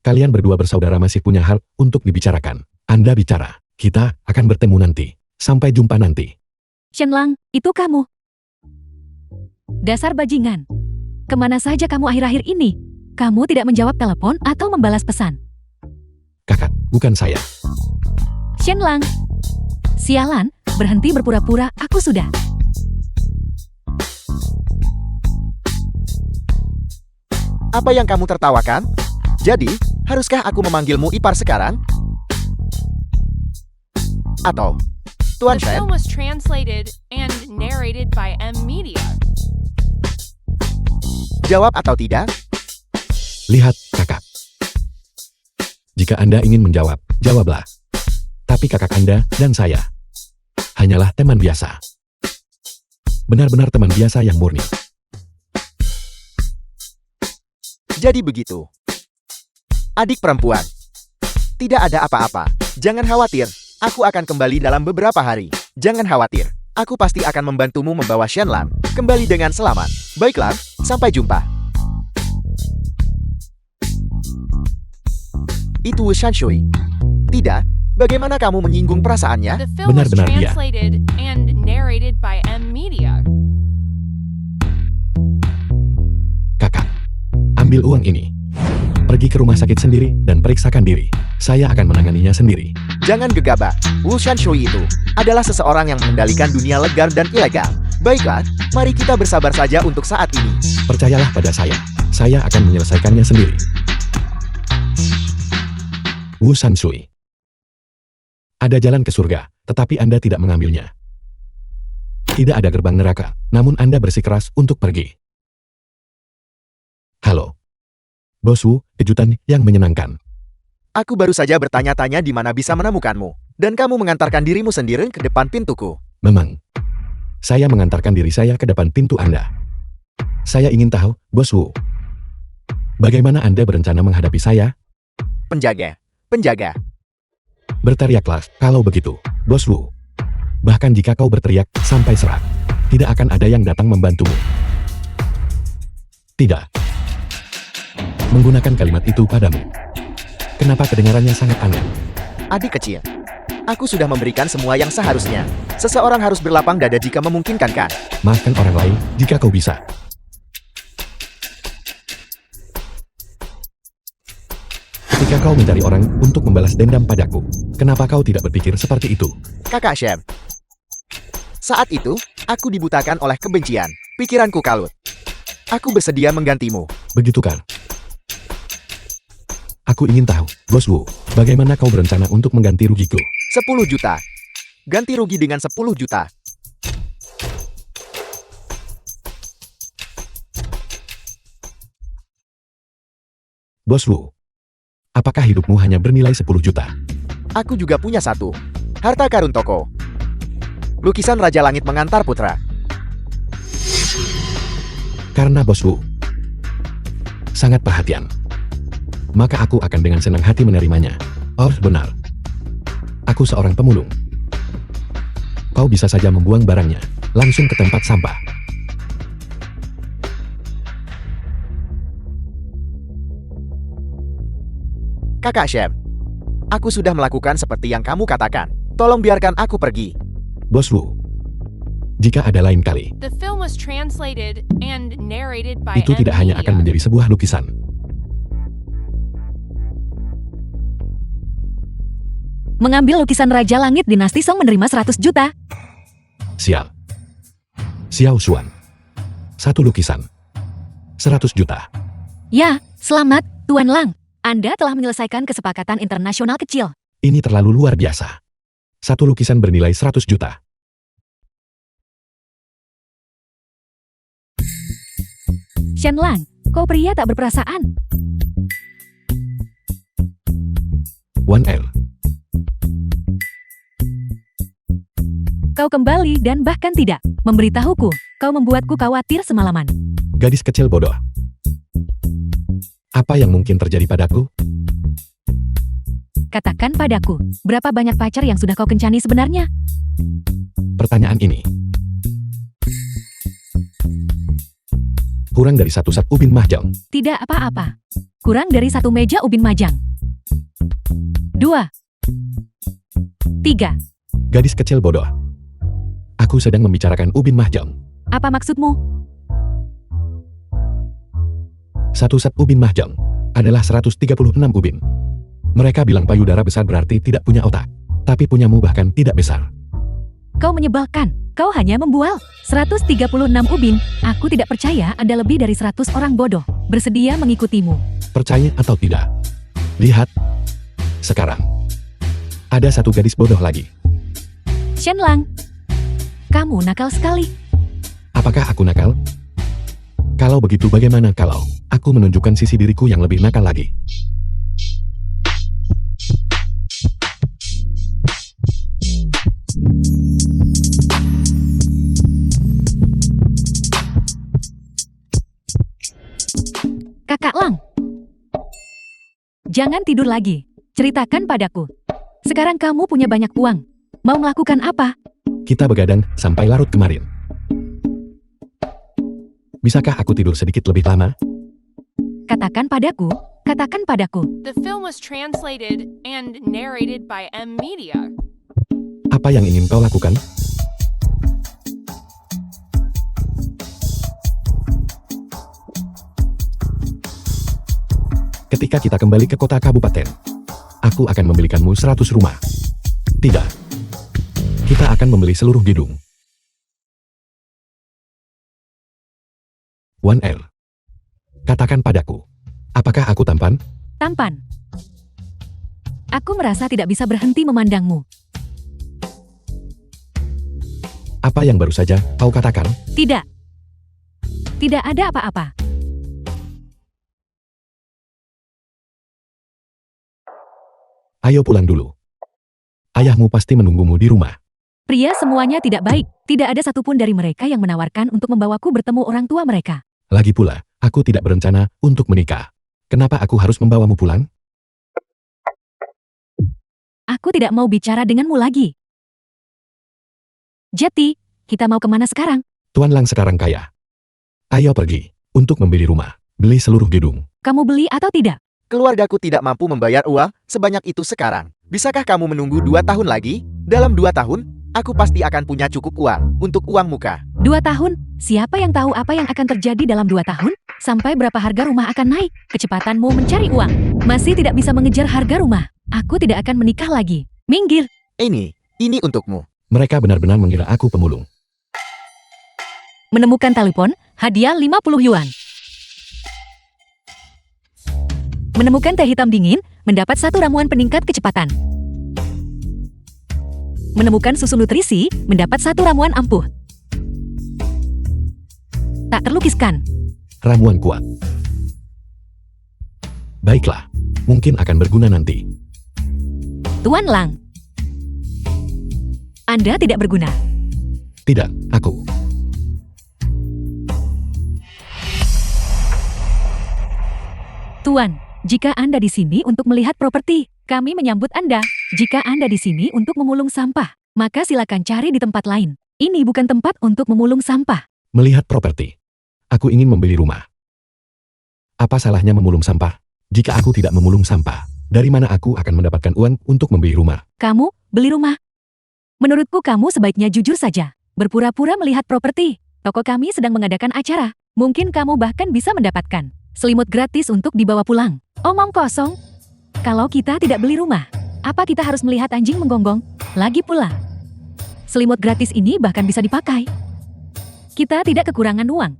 Kalian berdua bersaudara masih punya hal untuk dibicarakan. Anda bicara. Kita akan bertemu nanti. Sampai jumpa nanti. Shen Lang, itu kamu. Dasar bajingan. Kemana saja kamu akhir-akhir ini? Kamu tidak menjawab telepon atau membalas pesan. Kakak, bukan saya. Shen Lang. Sialan, berhenti berpura-pura, aku sudah. Apa yang kamu tertawakan? Jadi, haruskah aku memanggilmu ipar sekarang? Atau, Tuan The Shen? film was translated and narrated by M Media. Jawab atau tidak? Lihat, kakak. Jika Anda ingin menjawab, jawablah. Tapi kakak Anda dan saya hanyalah teman biasa. Benar-benar teman biasa yang murni. Jadi begitu. Adik perempuan. Tidak ada apa-apa. Jangan khawatir. Aku akan kembali dalam beberapa hari. Jangan khawatir. Aku pasti akan membantumu membawa Shenlan kembali dengan selamat. Baiklah, sampai jumpa. Itu Wu Shanshui. Tidak, bagaimana kamu menyinggung perasaannya? The film was Benar-benar dia. translated and narrated by M Media. Kakak, ambil uang ini. Pergi ke rumah sakit sendiri dan periksakan diri. Saya akan menanganinya sendiri. Jangan gegabah. Wu Shanshui itu adalah seseorang yang mengendalikan dunia legal dan ilegal. Baiklah, mari kita bersabar saja untuk saat ini. Percayalah pada saya. Saya akan menyelesaikannya sendiri. Wu Shanshui. Ada jalan ke surga, tetapi Anda tidak mengambilnya. Tidak ada gerbang neraka, namun Anda bersikeras untuk pergi. Halo. Bos Wu, kejutan yang menyenangkan. Aku baru saja bertanya-tanya di mana bisa menemukanmu. Dan kamu mengantarkan dirimu sendiri ke depan pintuku. Memang. Saya mengantarkan diri saya ke depan pintu Anda. Saya ingin tahu, Bos Wu. Bagaimana Anda berencana menghadapi saya? Penjaga. Penjaga. Berteriaklah, kalau begitu, Bos Wu. Bahkan jika kau berteriak sampai serak, tidak akan ada yang datang membantumu. Tidak. Menggunakan kalimat itu padamu. Kenapa kedengarannya sangat aneh? Adik kecil, aku sudah memberikan semua yang seharusnya. Seseorang harus berlapang dada jika memungkinkan kan? Maafkan orang lain jika kau bisa. Ketika kau mencari orang untuk membalas dendam padaku, kenapa kau tidak berpikir seperti itu? Kakak Shem. Saat itu, aku dibutakan oleh kebencian. Pikiranku kalut. Aku bersedia menggantimu. Begitu kan? Aku ingin tahu, Bos Wu, bagaimana kau berencana untuk mengganti rugiku? 10 juta. Ganti rugi dengan 10 juta. Bos Wu, apakah hidupmu hanya bernilai 10 juta? Aku juga punya satu. Harta karun toko. Lukisan Raja Langit mengantar putra. Karena Bos Wu sangat perhatian, maka aku akan dengan senang hati menerimanya. Oh, benar. Aku seorang pemulung. Kau bisa saja membuang barangnya langsung ke tempat sampah. Kakak Shem. Aku sudah melakukan seperti yang kamu katakan. Tolong biarkan aku pergi. Bos Wu, jika ada lain kali, The film was translated and narrated by itu tidak hanya akan menjadi sebuah lukisan. Mengambil lukisan Raja Langit dinasti Song menerima 100 juta. Sial. Xiao Xuan. Satu lukisan. 100 juta. Ya, selamat, Tuan Lang. Anda telah menyelesaikan kesepakatan internasional kecil. Ini terlalu luar biasa. Satu lukisan bernilai 100 juta. Shen Lang, kau pria tak berperasaan. 1L. Kau kembali dan bahkan tidak memberitahuku. Kau membuatku khawatir semalaman. Gadis kecil bodoh. Apa yang mungkin terjadi padaku? Katakan padaku, berapa banyak pacar yang sudah kau kencani sebenarnya? Pertanyaan ini kurang dari satu set ubin mahjong. Tidak apa-apa. Kurang dari satu meja ubin majang. 2. 3. Gadis kecil bodoh. Aku sedang membicarakan ubin mahjong. Apa maksudmu? Satu set ubin mahjong adalah 136 ubin. Mereka bilang payudara besar berarti tidak punya otak. Tapi punyamu bahkan tidak besar. Kau menyebalkan. Kau hanya membual 136 ubin. Aku tidak percaya ada lebih dari 100 orang bodoh bersedia mengikutimu. Percaya atau tidak? Lihat. Sekarang. Ada satu gadis bodoh lagi. Shen Lang, kamu nakal sekali. Apakah aku nakal? Kalau begitu bagaimana kalau aku menunjukkan sisi diriku yang lebih nakal lagi? Kakak Lang, jangan tidur lagi. Ceritakan padaku. Sekarang kamu punya banyak uang. Mau melakukan apa? Kita begadang sampai larut kemarin. Bisakah aku tidur sedikit lebih lama? Katakan padaku. Katakan padaku. The film was translated and narrated by M Media. Apa yang ingin kau lakukan? Ketika kita kembali ke kota kabupaten, aku akan membelikanmu 100 rumah. Tidak. Kita akan membeli seluruh gedung. 1L. Katakan padaku, apakah aku tampan? Tampan. Aku merasa tidak bisa berhenti memandangmu. Apa yang baru saja kau katakan? Tidak. Tidak ada apa-apa. Ayo pulang dulu. Ayahmu pasti menunggumu di rumah. Pria semuanya tidak baik. Tidak ada satupun dari mereka yang menawarkan untuk membawaku bertemu orang tua mereka. Lagi pula, aku tidak berencana untuk menikah. Kenapa aku harus membawamu pulang? Aku tidak mau bicara denganmu lagi. Jeti, kita mau kemana sekarang? Tuan Lang sekarang kaya. Ayo pergi, untuk membeli rumah, beli seluruh gedung. Kamu beli atau tidak? Keluargaku tidak mampu membayar uang sebanyak itu sekarang. Bisakah kamu menunggu 2 tahun lagi? Dalam 2 tahun, aku pasti akan punya cukup uang untuk uang muka. 2 tahun? Siapa yang tahu apa yang akan terjadi dalam 2 tahun? Sampai berapa harga rumah akan naik? Kecepatanmu mencari uang. Masih tidak bisa mengejar harga rumah. Aku tidak akan menikah lagi. Minggir. Ini untukmu. Mereka benar-benar mengira aku pemulung. Menemukan telepon, hadiah 50 yuan. Menemukan teh hitam dingin, mendapat 1 ramuan peningkat kecepatan. Menemukan susu nutrisi, mendapat 1 ramuan ampuh. Tak terlukiskan. Ramuan kuat. Baiklah, mungkin akan berguna nanti. Tuan Lang. Anda tidak berguna. Tidak, aku. Tuan, jika Anda di sini untuk melihat properti, kami menyambut Anda. Jika Anda di sini untuk memulung sampah, maka silakan cari di tempat lain. Ini bukan tempat untuk memulung sampah. Melihat properti. Aku ingin membeli rumah. Apa salahnya memulung sampah? Jika aku tidak memulung sampah, dari mana aku akan mendapatkan uang untuk membeli rumah? Kamu beli rumah. Menurutku kamu sebaiknya jujur saja. Berpura-pura melihat properti. Toko kami sedang mengadakan acara. Mungkin kamu bahkan bisa mendapatkan selimut gratis untuk dibawa pulang. Omong kosong. Kalau kita tidak beli rumah, apa kita harus melihat anjing menggonggong? Lagi pula, selimut gratis ini bahkan bisa dipakai. Kita tidak kekurangan uang.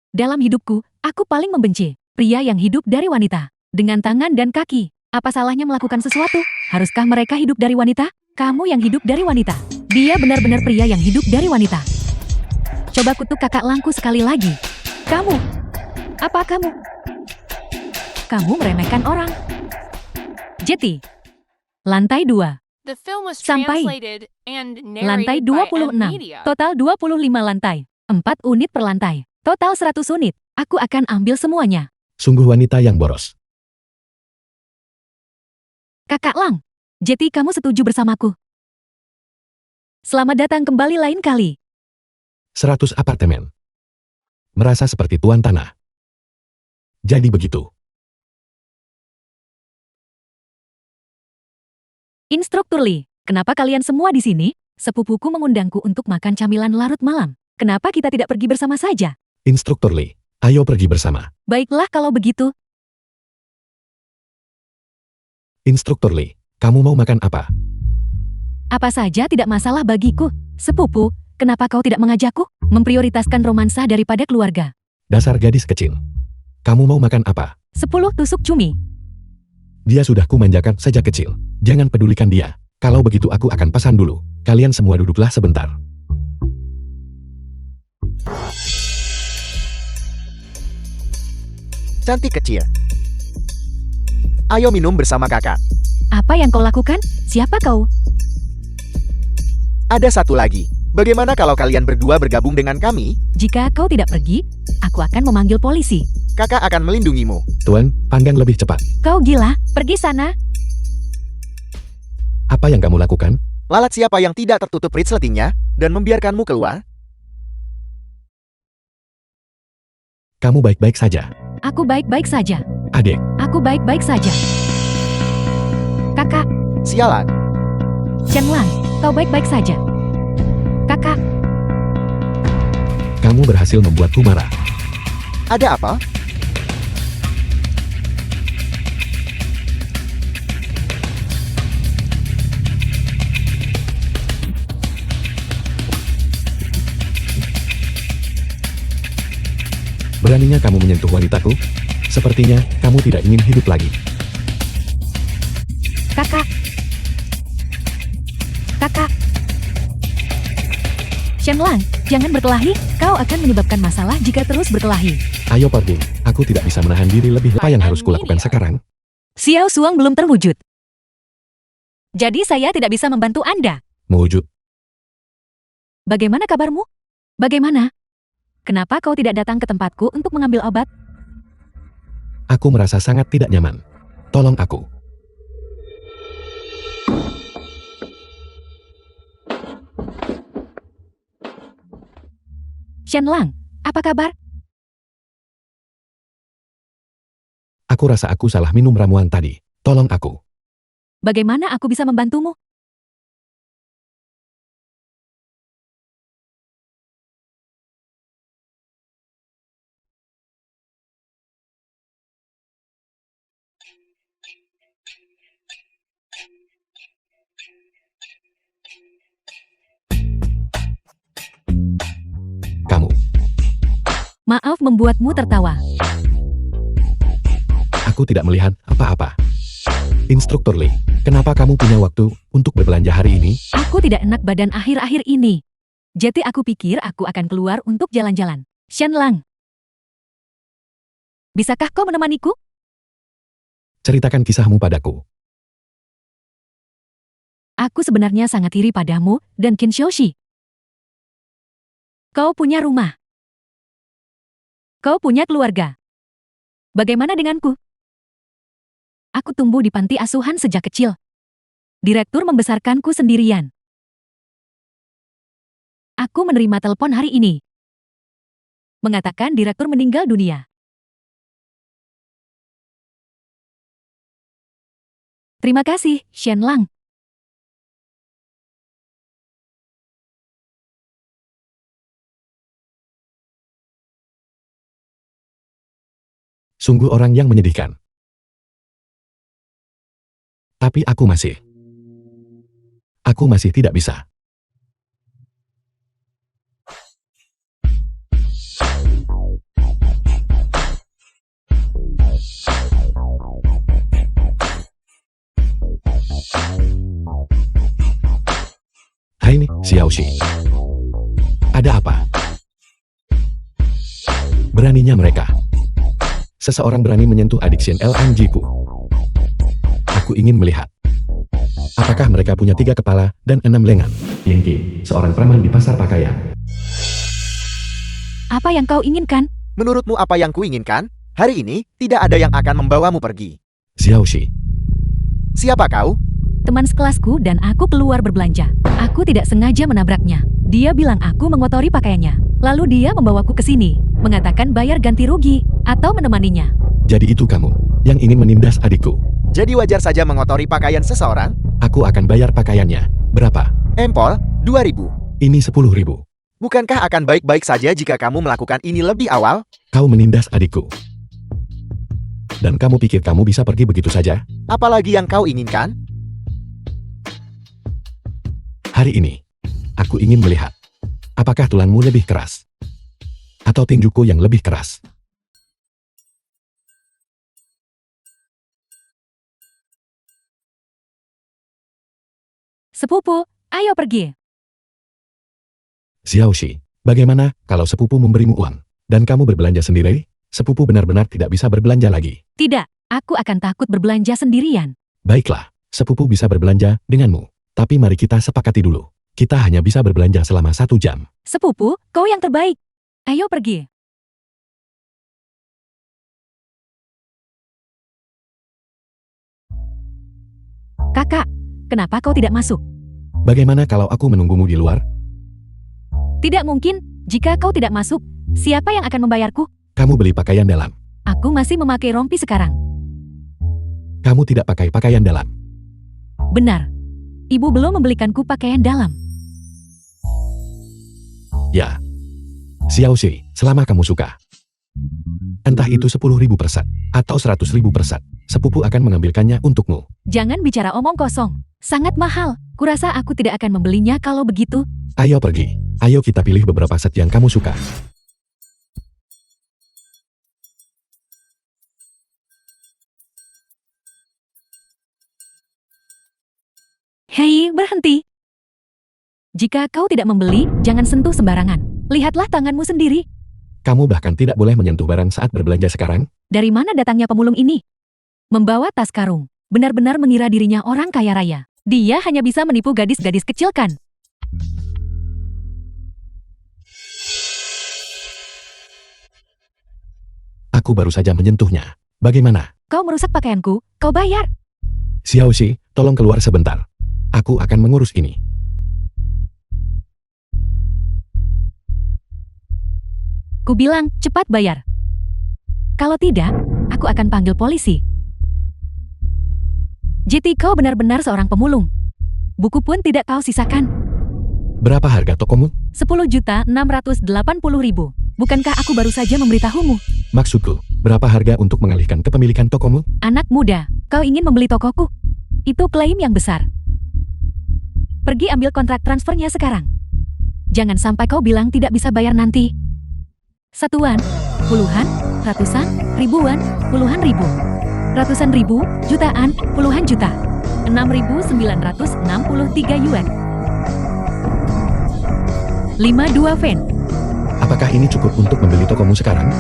Dalam hidupku, aku paling membenci pria yang hidup dari wanita. Dengan tangan dan kaki. Apa salahnya melakukan sesuatu? Haruskah mereka hidup dari wanita? Kamu yang hidup dari wanita. Dia benar-benar pria yang hidup dari wanita. Coba kutuk kakak Langku sekali lagi. Kamu. Apa kamu? Kamu meremehkan orang. Jeti. Lantai 2. The film was Sampai. translated and Lantai narrated by 26. M-Media. Total 25 lantai. 4 unit per lantai. Total 100 unit. Aku akan ambil semuanya. Sungguh wanita yang boros. Kakak Lang. Jeti, kamu setuju bersamaku? Selamat datang kembali lain kali. 100 apartemen. Merasa seperti tuan tanah. Jadi begitu. Instruktur Lee, kenapa kalian semua di sini? Sepupuku mengundangku untuk makan camilan larut malam. Kenapa kita tidak pergi bersama saja? Instruktur Lee, ayo pergi bersama. Baiklah kalau begitu. Instruktur Lee, kamu mau makan apa? Apa saja tidak masalah bagiku. Sepupu, kenapa kau tidak mengajakku? Memprioritaskan romansa daripada keluarga. Dasar gadis kecil. Kamu mau makan apa? 10 tusuk cumi. Dia sudah kumanjakan sejak kecil. Jangan pedulikan dia. Kalau begitu aku akan pesan dulu. Kalian semua duduklah sebentar. Cantik kecil. Ayo minum bersama kakak. Apa yang kau lakukan? Siapa kau? Ada satu lagi. Bagaimana kalau kalian berdua bergabung dengan kami? Jika kau tidak pergi, aku akan memanggil polisi. Kakak akan melindungimu. Tuan, panggang lebih cepat. Kau gila, pergi sana. Apa yang kamu lakukan? Lalat siapa yang tidak tertutup resletingnya dan membiarkanmu keluar? Kamu baik-baik saja. Aku baik-baik saja. Adik, Aku baik-baik saja. Kakak, Sialan. Chen Lang, kau baik-baik saja. Kakak, kamu berhasil membuatku marah. Ada apa? Beraninya kamu menyentuh wanitaku? Sepertinya kamu tidak ingin hidup lagi. kakak. Kakak. Shen Lang, jangan berkelahi. Kau akan menyebabkan masalah jika terus berkelahi. Ayo pergi. Aku tidak bisa menahan diri lebih. Apa yang harus kulakukan sekarang? Xiao Suang belum terwujud. Jadi saya tidak bisa membantu Anda. Mewujud. Bagaimana kabarmu? Bagaimana? Kenapa kau tidak datang ke tempatku untuk mengambil obat? Aku merasa sangat tidak nyaman. Tolong aku. Shenlang, apa kabar? Aku rasa aku salah minum ramuan tadi. Tolong aku. Bagaimana aku bisa membantumu? Kamu. Maaf membuatmu tertawa. Aku tidak melihat apa-apa. Instruktur Lee, kenapa kamu punya waktu untuk berbelanja hari ini? Aku tidak enak badan akhir-akhir ini. Jadi aku pikir aku akan keluar untuk jalan-jalan. Shenlang, bisakah kau menemaniku? Ceritakan kisahmu padaku. Aku sebenarnya sangat iri padamu dan Qin Xiaoxi. Kau punya rumah. Kau punya keluarga. Bagaimana denganku? Aku tumbuh di panti asuhan sejak kecil. Direktur membesarkanku sendirian. Aku menerima telepon hari ini. Mengatakan direktur meninggal dunia. Terima kasih, Shenlang. Sungguh orang yang menyedihkan. Tapi aku masih tidak bisa. Hai Xiaoxi. Ada apa? Beraninya mereka. Seseorang berani menyentuh adik Shen LNG ku. Aku ingin melihat. Apakah mereka punya 3 kepala dan 6 lengan? Yingqi, seorang preman di pasar pakaian. Apa yang kau inginkan? Menurutmu apa yang kuinginkan? Hari ini, tidak ada yang akan membawamu pergi. Xiaoxi. Siapa kau? Teman sekelasku dan aku keluar berbelanja. Aku tidak sengaja menabraknya. Dia bilang aku mengotori pakaiannya. Lalu dia membawaku ke sini, mengatakan bayar ganti rugi, atau menemaninya. Jadi itu kamu yang ingin menindas adikku. Jadi wajar saja mengotori pakaian seseorang? Aku akan bayar pakaiannya. Berapa? Empol, 2.000. Ini 10.000. Bukankah akan baik-baik saja jika kamu melakukan ini lebih awal? Kau menindas adikku. Dan kamu pikir kamu bisa pergi begitu saja? Apalagi yang kau inginkan? Hari ini, aku ingin melihat. Apakah tulangmu lebih keras? Atau tinjuku yang lebih keras? Sepupu, ayo pergi. Xiaoxi, bagaimana kalau sepupu memberimu uang? Dan kamu berbelanja sendiri? Sepupu benar-benar tidak bisa berbelanja lagi. Tidak, aku akan takut berbelanja sendirian. Baiklah, sepupu bisa berbelanja denganmu. Tapi mari kita sepakati dulu. Kita hanya bisa berbelanja selama 1 jam. Sepupu, kau yang terbaik. Ayo pergi. Kakak, kenapa kau tidak masuk? Bagaimana kalau aku menunggumu di luar? Tidak mungkin, jika kau tidak masuk, siapa yang akan membayarku? Kamu beli pakaian dalam. Aku masih memakai rompi sekarang. Kamu tidak pakai pakaian dalam. Benar. Ibu belum membelikanku pakaian dalam. Ya. Xiaoxi, selama kamu suka. Entah itu 10.000 per set, atau 100.000 per set, sepupu akan mengambilkannya untukmu. Jangan bicara omong kosong. Sangat mahal. Kurasa aku tidak akan membelinya kalau begitu. Ayo pergi. Ayo kita pilih beberapa set yang kamu suka. Hei, berhenti. Jika kau tidak membeli, jangan sentuh sembarangan. Lihatlah tanganmu sendiri. Kamu bahkan tidak boleh menyentuh barang saat berbelanja sekarang. Dari mana datangnya pemulung ini? Membawa tas karung. Benar-benar mengira dirinya orang kaya raya. Dia hanya bisa menipu gadis-gadis kecil kan? Aku baru saja menyentuhnya. Bagaimana? Kau merusak pakaianku, kau bayar. Xiaoxi, tolong keluar sebentar. Aku akan mengurus ini. Ku bilang, cepat bayar. Kalau tidak, aku akan panggil polisi. JT, kau benar-benar seorang pemulung. Buku pun tidak kau sisakan. Berapa harga tokomu? 10.680.000. Bukankah aku baru saja memberitahumu? Maksudku, berapa harga untuk mengalihkan kepemilikan tokomu? Anak muda, kau ingin membeli tokoku? Itu klaim yang besar. Pergi ambil kontrak transfernya sekarang. Jangan sampai kau bilang tidak bisa bayar nanti. Satuan, puluhan, ratusan, ribuan, puluhan ribu. Ratusan ribu, jutaan, puluhan juta. 6.963 yuan. 52 fen. Apakah ini cukup untuk membeli tokomu sekarang?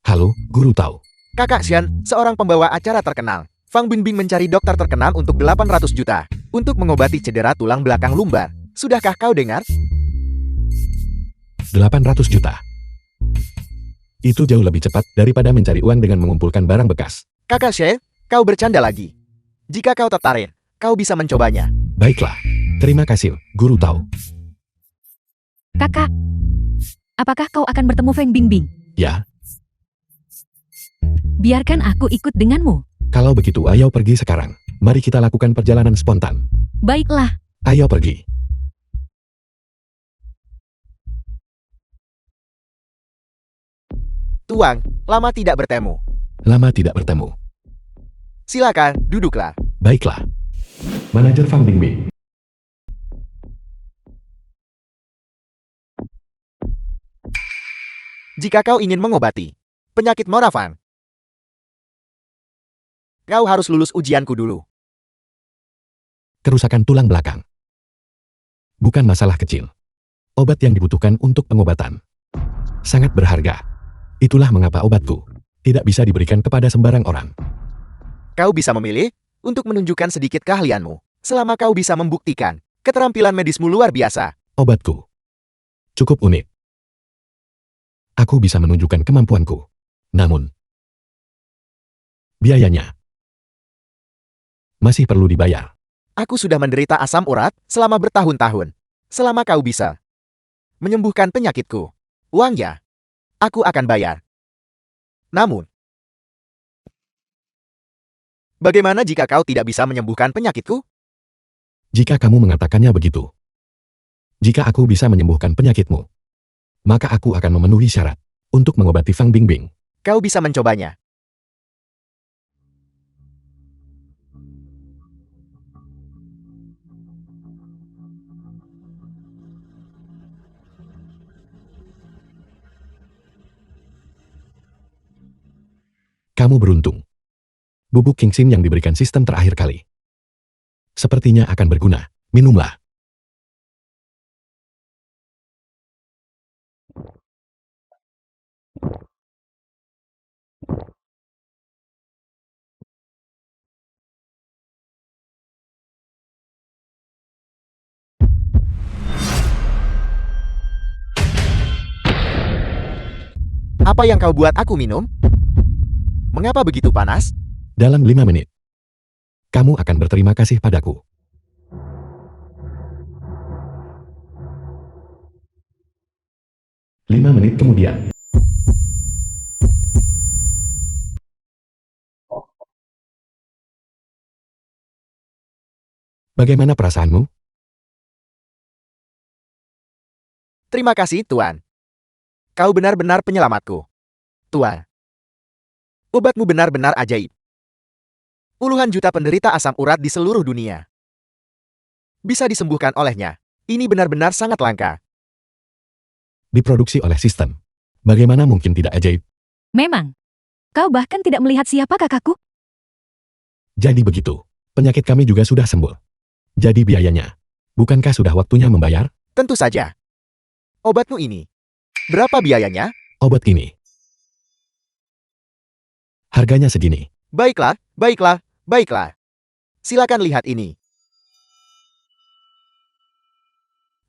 Halo, Guru Tau. Kakak Xian, seorang pembawa acara terkenal. Fang Bingbing mencari dokter terkenal untuk 800 juta. Untuk mengobati cedera tulang belakang lumbar. Sudahkah kau dengar? 800 juta. Itu jauh lebih cepat daripada mencari uang dengan mengumpulkan barang bekas. Kakak Xian, kau bercanda lagi. Jika kau tertarik, kau bisa mencobanya. Baiklah. Terima kasih, Guru Tau. Kakak, apakah kau akan bertemu Feng Bingbing? Ya, Biarkan aku ikut denganmu. kalau begitu ayo pergi sekarang. Mari kita lakukan perjalanan spontan. Baiklah. Ayo pergi. Tuang, lama tidak bertemu. Lama tidak bertemu. Silakan, duduklah. Baiklah. Manajer Fang Bingbing. Jika kau ingin mengobati penyakit Morafang, kau harus lulus ujianku dulu. Kerusakan tulang belakang. Bukan masalah kecil. Obat yang dibutuhkan untuk pengobatan. Sangat berharga. Itulah mengapa obatku tidak bisa diberikan kepada sembarang orang. Kau bisa memilih untuk menunjukkan sedikit keahlianmu. Selama kau bisa membuktikan keterampilan medismu luar biasa. Obatku cukup unik. Aku bisa menunjukkan kemampuanku. Namun, biayanya masih perlu dibayar. Aku sudah menderita asam urat selama bertahun-tahun. Selama kau bisa menyembuhkan penyakitku, uangnya aku akan bayar. Namun, bagaimana jika kau tidak bisa menyembuhkan penyakitku? Jika kamu mengatakannya begitu, jika aku bisa menyembuhkan penyakitmu, maka aku akan memenuhi syarat untuk mengobati Fang Bingbing. Kau bisa mencobanya. Kamu beruntung. Bubuk Kingsin yang diberikan sistem terakhir kali sepertinya akan berguna. Minumlah. Apa yang kau buat aku minum? Mengapa begitu panas? Dalam 5 menit, kamu akan berterima kasih padaku. Lima menit kemudian. Bagaimana perasaanmu? Terima kasih, Tuan. Kau benar-benar penyelamatku. Tuan, obatmu benar-benar ajaib. Puluhan juta penderita asam urat di seluruh dunia bisa disembuhkan olehnya. Ini benar-benar sangat langka. Diproduksi oleh sistem. Bagaimana mungkin tidak ajaib? Memang. Kau bahkan tidak melihat siapa kakakku? Jadi begitu. Penyakit kami juga sudah sembuh. Jadi biayanya. Bukankah sudah waktunya membayar? Tentu saja. Obatmu ini. Berapa biayanya? Obat ini. Harganya segini. Baiklah, baiklah, baiklah. Silakan lihat ini.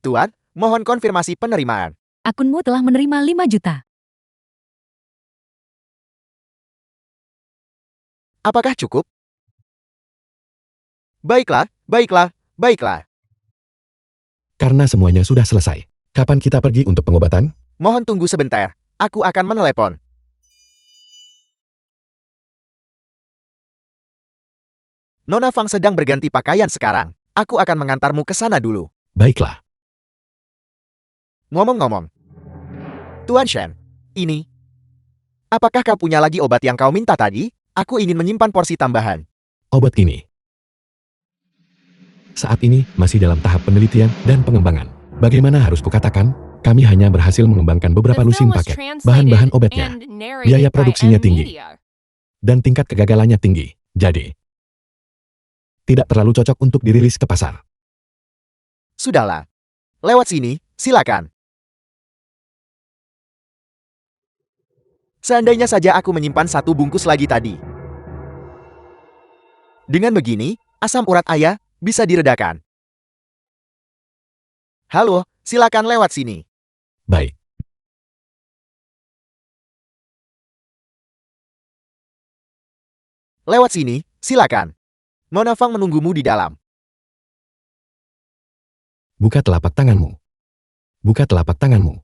Tuan, mohon konfirmasi penerimaan. Akunmu telah menerima 5 juta. Apakah cukup? Baiklah, baiklah, baiklah. Karena semuanya sudah selesai. Kapan kita pergi untuk pengobatan? Mohon tunggu sebentar. Aku akan menelepon. Nona Fang sedang berganti pakaian sekarang. Aku akan mengantarmu ke sana dulu. Baiklah. Ngomong-ngomong. Tuan Shen, ini. Apakah kau punya lagi obat yang kau minta tadi? Aku ingin menyimpan porsi tambahan. Obat ini saat ini masih dalam tahap penelitian dan pengembangan. Bagaimana harus kukatakan? Kami hanya berhasil mengembangkan beberapa The lusin film was paket, translated bahan-bahan obatnya, and narrated biaya by produksinya M tinggi, Media. dan tingkat kegagalannya tinggi. Jadi, tidak terlalu cocok untuk dirilis ke pasar. Sudahlah. Lewat sini, silakan. Seandainya saja aku menyimpan satu bungkus lagi tadi. Dengan begini, asam urat ayah bisa diredakan. Halo, silakan lewat sini. Baik. Lewat sini, silakan. Nona Fang menunggumu di dalam. Buka telapak tanganmu. Buka telapak tanganmu.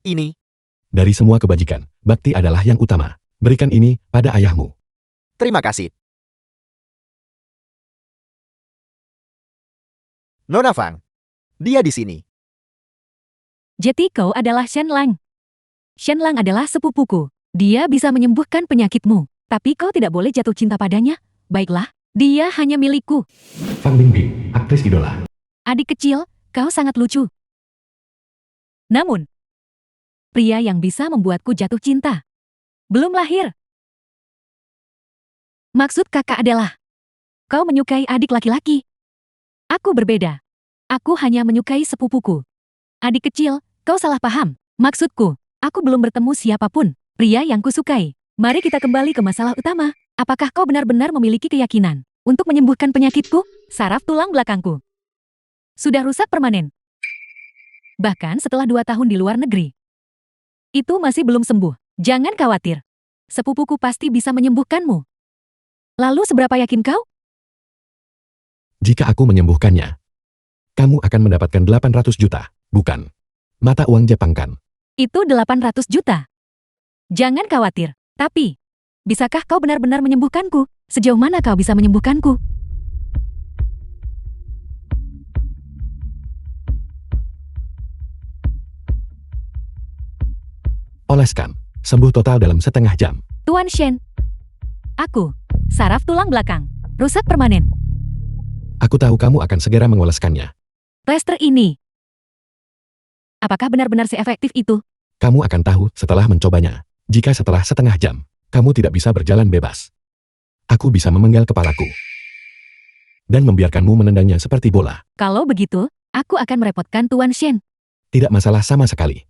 Ini, Dari semua kebajikan, bakti adalah yang utama. Berikan ini pada ayahmu. terima kasih. Nona Fang. Dia di sini. Jadi kau adalah Shen Lang. Shen Lang adalah sepupuku. Dia bisa menyembuhkan penyakitmu. Tapi kau tidak boleh jatuh cinta padanya. Baiklah, dia hanya milikku. Fang Bingbing, aktris idola. Adik kecil, kau sangat lucu. Namun, pria yang bisa membuatku jatuh cinta belum lahir. Maksud kakak adalah, kau menyukai adik laki-laki. Aku berbeda. Aku hanya menyukai sepupuku. Adik kecil, kau salah paham. Maksudku, aku belum bertemu siapapun pria yang kusukai. Mari kita kembali ke masalah utama. Apakah kau benar-benar memiliki keyakinan untuk menyembuhkan penyakitku? Saraf tulang belakangku sudah rusak permanen. Bahkan setelah 2 tahun di luar negeri. Itu masih belum sembuh. Jangan khawatir. Sepupuku pasti bisa menyembuhkanmu. Lalu seberapa yakin kau? Jika aku menyembuhkannya, kamu akan mendapatkan 800 juta, bukan mata uang Jepang kan? Itu 800 juta. Jangan khawatir. Tapi, bisakah kau benar-benar menyembuhkanku? Sejauh mana kau bisa menyembuhkanku? Oleskan, sembuh total dalam setengah jam. Tuan Shen. Aku, saraf tulang belakang, rusak permanen. Aku tahu kamu akan segera mengoleskannya. Plester ini. Apakah benar-benar seefektif itu? Kamu akan tahu setelah mencobanya. Jika setelah setengah jam, kamu tidak bisa berjalan bebas. Aku bisa memenggal kepalaku. Dan membiarkanmu menendangnya seperti bola. Kalau begitu, aku akan merepotkan Tuan Shen. Tidak masalah sama sekali.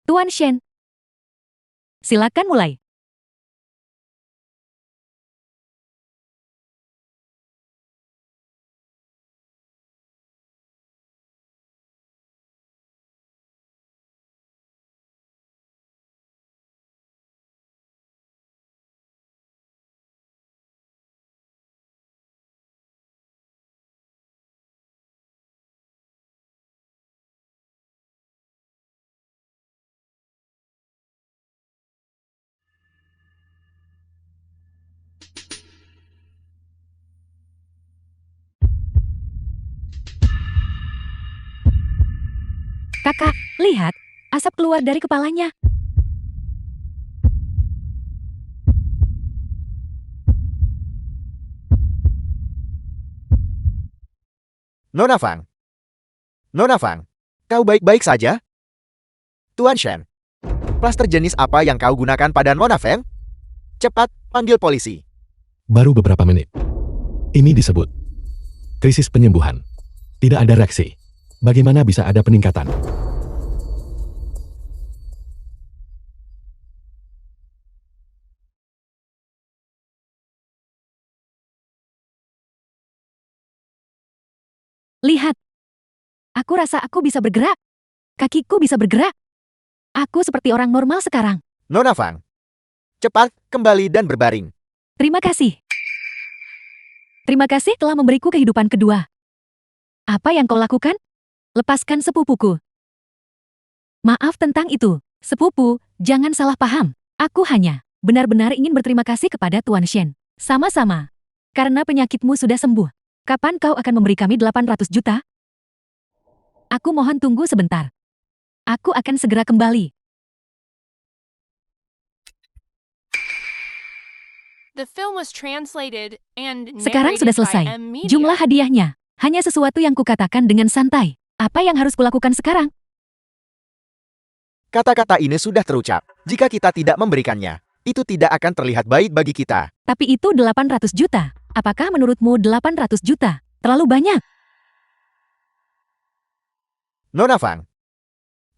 Tuan Shen. Silakan mulai. Kakak, lihat, asap keluar dari kepalanya. Nona Fang. Nona Fang. Kau baik-baik saja? Tuan Shen. Plaster jenis apa yang kau gunakan pada Nona Fang? Cepat, panggil polisi. Baru beberapa menit. Ini disebut krisis penyembuhan. Tidak ada reaksi. Bagaimana bisa ada peningkatan? Lihat. Aku rasa aku bisa bergerak. Kakiku bisa bergerak. Aku seperti orang normal sekarang. Nona Fang, cepat kembali dan berbaring. Terima kasih. Terima kasih telah memberiku kehidupan kedua. Apa yang kau lakukan? Lepaskan sepupuku. Maaf tentang itu, sepupu, jangan salah paham. Aku hanya benar-benar ingin berterima kasih kepada Tuan Shen. Sama-sama. Karena penyakitmu sudah sembuh. Kapan kau akan memberi kami 800 juta? Aku mohon tunggu sebentar. Aku akan segera kembali. The film was translated and Sekarang narrated sudah by selesai. M Media. Jumlah hadiahnya. Hanya sesuatu yang kukatakan dengan santai. Apa yang harus kulakukan sekarang? Kata-kata ini sudah terucap. Jika kita tidak memberikannya, itu tidak akan terlihat baik bagi kita. Tapi itu 800 juta. Apakah menurutmu 800 juta terlalu banyak? Nona Fang,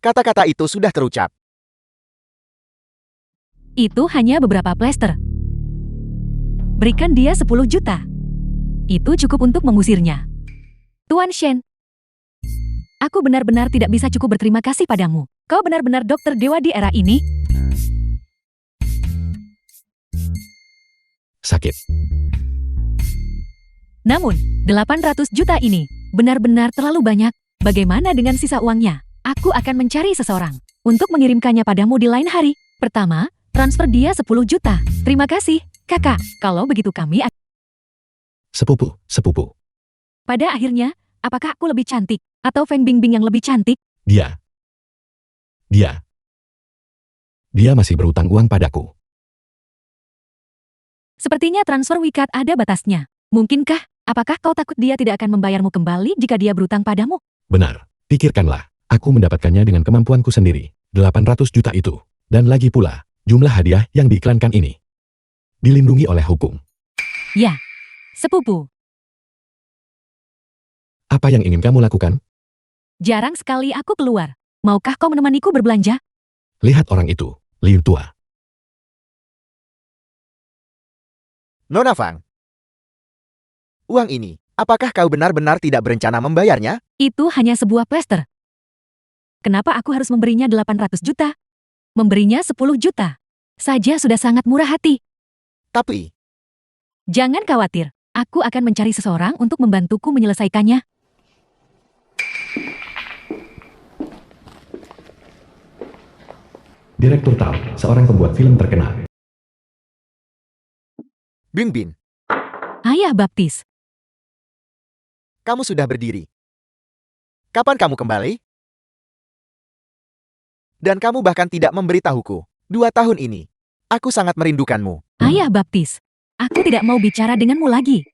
kata-kata itu sudah terucap. Itu hanya beberapa plester. Berikan dia 10 juta. Itu cukup untuk mengusirnya. Tuan Shen, aku benar-benar tidak bisa cukup berterima kasih padamu. Kau benar-benar dokter dewa di era ini. Sakit. Namun, 800 juta ini benar-benar terlalu banyak. Bagaimana dengan sisa uangnya? Aku akan mencari seseorang untuk mengirimkannya padamu di lain hari. Pertama, transfer dia 10 juta. Terima kasih, kakak. Kalau begitu kami Sepupu. pada akhirnya, apakah aku lebih cantik atau Feng Bingbing yang lebih cantik? Dia masih berutang uang padaku. Sepertinya transfer Wikat ada batasnya. Mungkinkah? Apakah kau takut dia tidak akan membayarmu kembali jika dia berutang padamu? Benar. Pikirkanlah. Aku mendapatkannya dengan kemampuanku sendiri. 800 juta itu. Dan lagi pula, jumlah hadiah yang diiklankan ini dilindungi oleh hukum. Ya, sepupu. Apa yang ingin kamu lakukan? Jarang sekali aku keluar. Maukah kau menemaniku berbelanja? Lihat orang itu, Liu Tua. Nona Fang, uang ini, apakah kau benar-benar tidak berencana membayarnya? Itu hanya sebuah plester. Kenapa aku harus memberinya 800 juta? Memberinya 10 juta saja sudah sangat murah hati. Tapi, Jangan khawatir, aku akan mencari seseorang untuk membantuku menyelesaikannya. Direktur Tao, seorang pembuat film terkenal. Bingbing, Ayah baptis. kamu sudah berdiri. Kapan kamu kembali? Dan kamu bahkan tidak memberitahuku. 2 tahun ini, aku sangat merindukanmu. Ayah baptis. Aku tidak mau bicara denganmu lagi.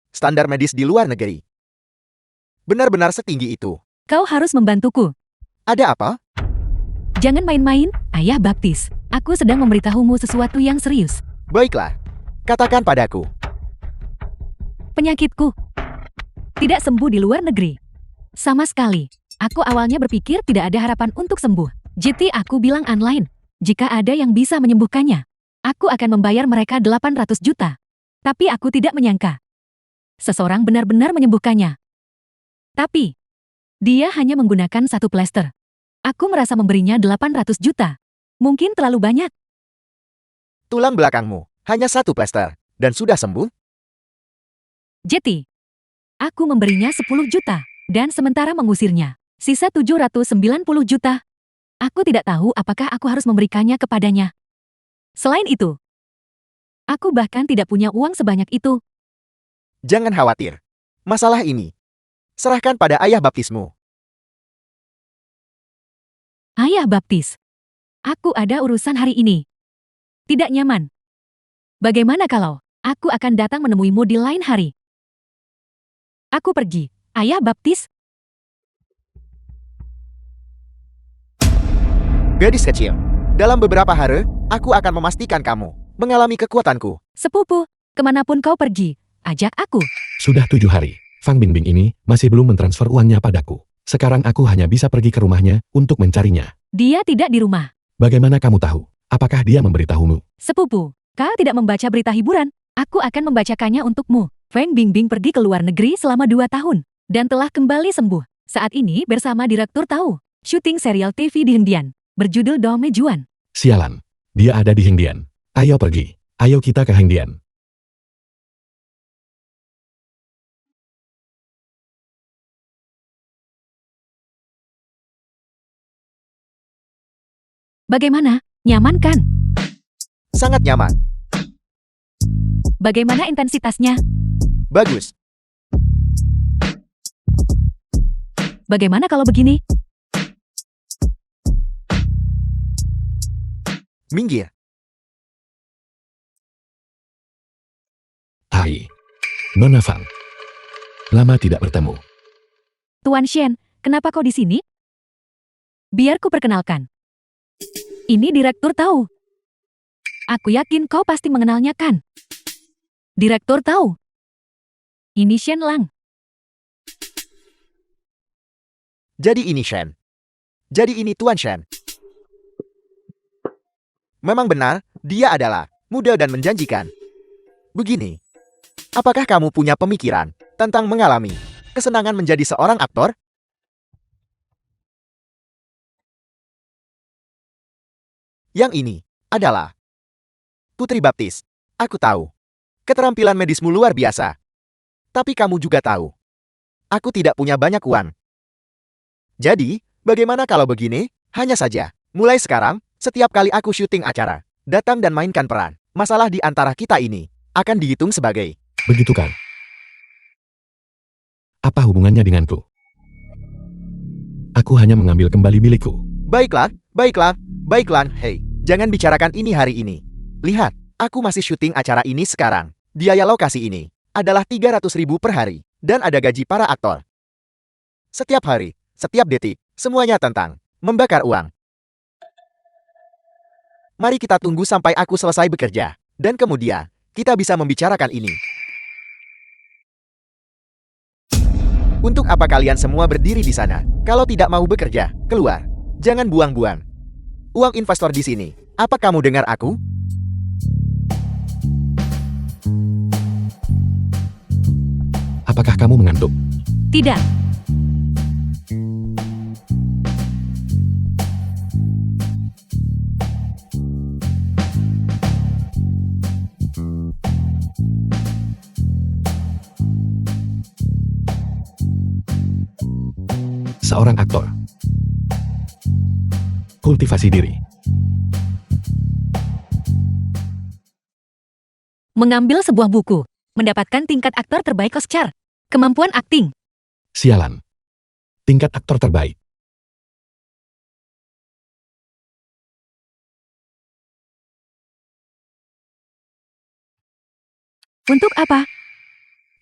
Standar medis di luar negeri benar-benar setinggi itu. Kau harus membantuku. Ada apa? Jangan main-main, Ayah baptis. Aku sedang memberitahumu sesuatu yang serius. Baiklah, katakan padaku. Penyakitku tidak sembuh di luar negeri. Sama sekali. Aku awalnya berpikir tidak ada harapan untuk sembuh. Jadi aku bilang online. Jika ada yang bisa menyembuhkannya, aku akan membayar mereka 800 juta. Tapi aku tidak menyangka seseorang benar-benar menyembuhkannya. Tapi, dia hanya menggunakan satu plester. Aku merasa memberinya 800 juta. Mungkin terlalu banyak. Tulang belakangmu hanya 1 plester dan sudah sembuh? Jadi, aku memberinya 10 juta dan sementara mengusirnya. Sisa 790 juta. Aku tidak tahu apakah aku harus memberikannya kepadanya. Selain itu, aku bahkan tidak punya uang sebanyak itu. Jangan khawatir. Masalah ini, serahkan pada ayah baptismu. Ayah baptis. Aku ada urusan hari ini. Tidak nyaman. Bagaimana kalau aku akan datang menemuimu di lain hari? Aku pergi. Ayah baptis. Gadis kecil, dalam beberapa hari, aku akan memastikan kamu mengalami kekuatanku. Sepupu, kemanapun kau pergi, ajak aku. Sudah 7 hari. Fang Bingbing ini masih belum mentransfer uangnya padaku. Sekarang aku hanya bisa pergi ke rumahnya untuk mencarinya. Dia tidak di rumah. Bagaimana kamu tahu? Apakah dia memberitahumu? Sepupu, kau tidak membaca berita hiburan. Aku akan membacakannya untukmu. Feng Bingbing pergi ke luar negeri selama 2 tahun. dan telah kembali sembuh. Saat ini bersama Direktur Tahu, syuting serial TV di Hendian, berjudul Dome Juan. Sialan, dia ada di Hengdian. Ayo pergi, ayo kita ke Hengdian. Bagaimana? Nyaman kan? Sangat nyaman. Bagaimana intensitasnya? Bagus. Bagaimana kalau begini? Minggir. Hai, Nona Fang. Lama tidak bertemu. Tuan Shen, kenapa kau di sini? Biar ku perkenalkan. Ini Direktur Tahu. Aku yakin kau pasti mengenalnya kan? Direktur Tahu. Ini Shen Lang. Jadi ini Shen. Jadi ini Tuan Shen. Memang benar, dia adalah muda dan menjanjikan. Begini, apakah kamu punya pemikiran tentang mengalami kesenangan menjadi seorang aktor? Yang ini adalah Putri Baptis. Aku tahu, keterampilan medismu luar biasa. Tapi kamu juga tahu, aku tidak punya banyak uang. Jadi, bagaimana kalau begini? Hanya saja, mulai sekarang, setiap kali aku syuting acara, datang dan mainkan peran, masalah di antara kita ini akan dihitung sebagai... Begitu kan? Apa hubungannya denganku? Aku hanya mengambil kembali milikku. Baiklah, baiklah, baiklah, hei, jangan bicarakan ini hari ini. Lihat, aku masih syuting acara ini sekarang. Biaya lokasi ini adalah 300.000 per hari, dan ada gaji para aktor. Setiap hari, setiap detik, semuanya tentang membakar uang. Mari kita tunggu sampai aku selesai bekerja, dan kemudian kita bisa membicarakan ini. Untuk apa kalian semua berdiri di sana? Kalau tidak mau bekerja, keluar. Jangan buang-buang uang investor di sini. Apa kamu dengar aku? Apakah kamu mengantuk? Tidak. Seorang aktor. Kultivasi diri. Mengambil sebuah buku. Mendapatkan tingkat aktor terbaik Oscar. Kemampuan akting. Sialan. Tingkat aktor terbaik. Untuk apa?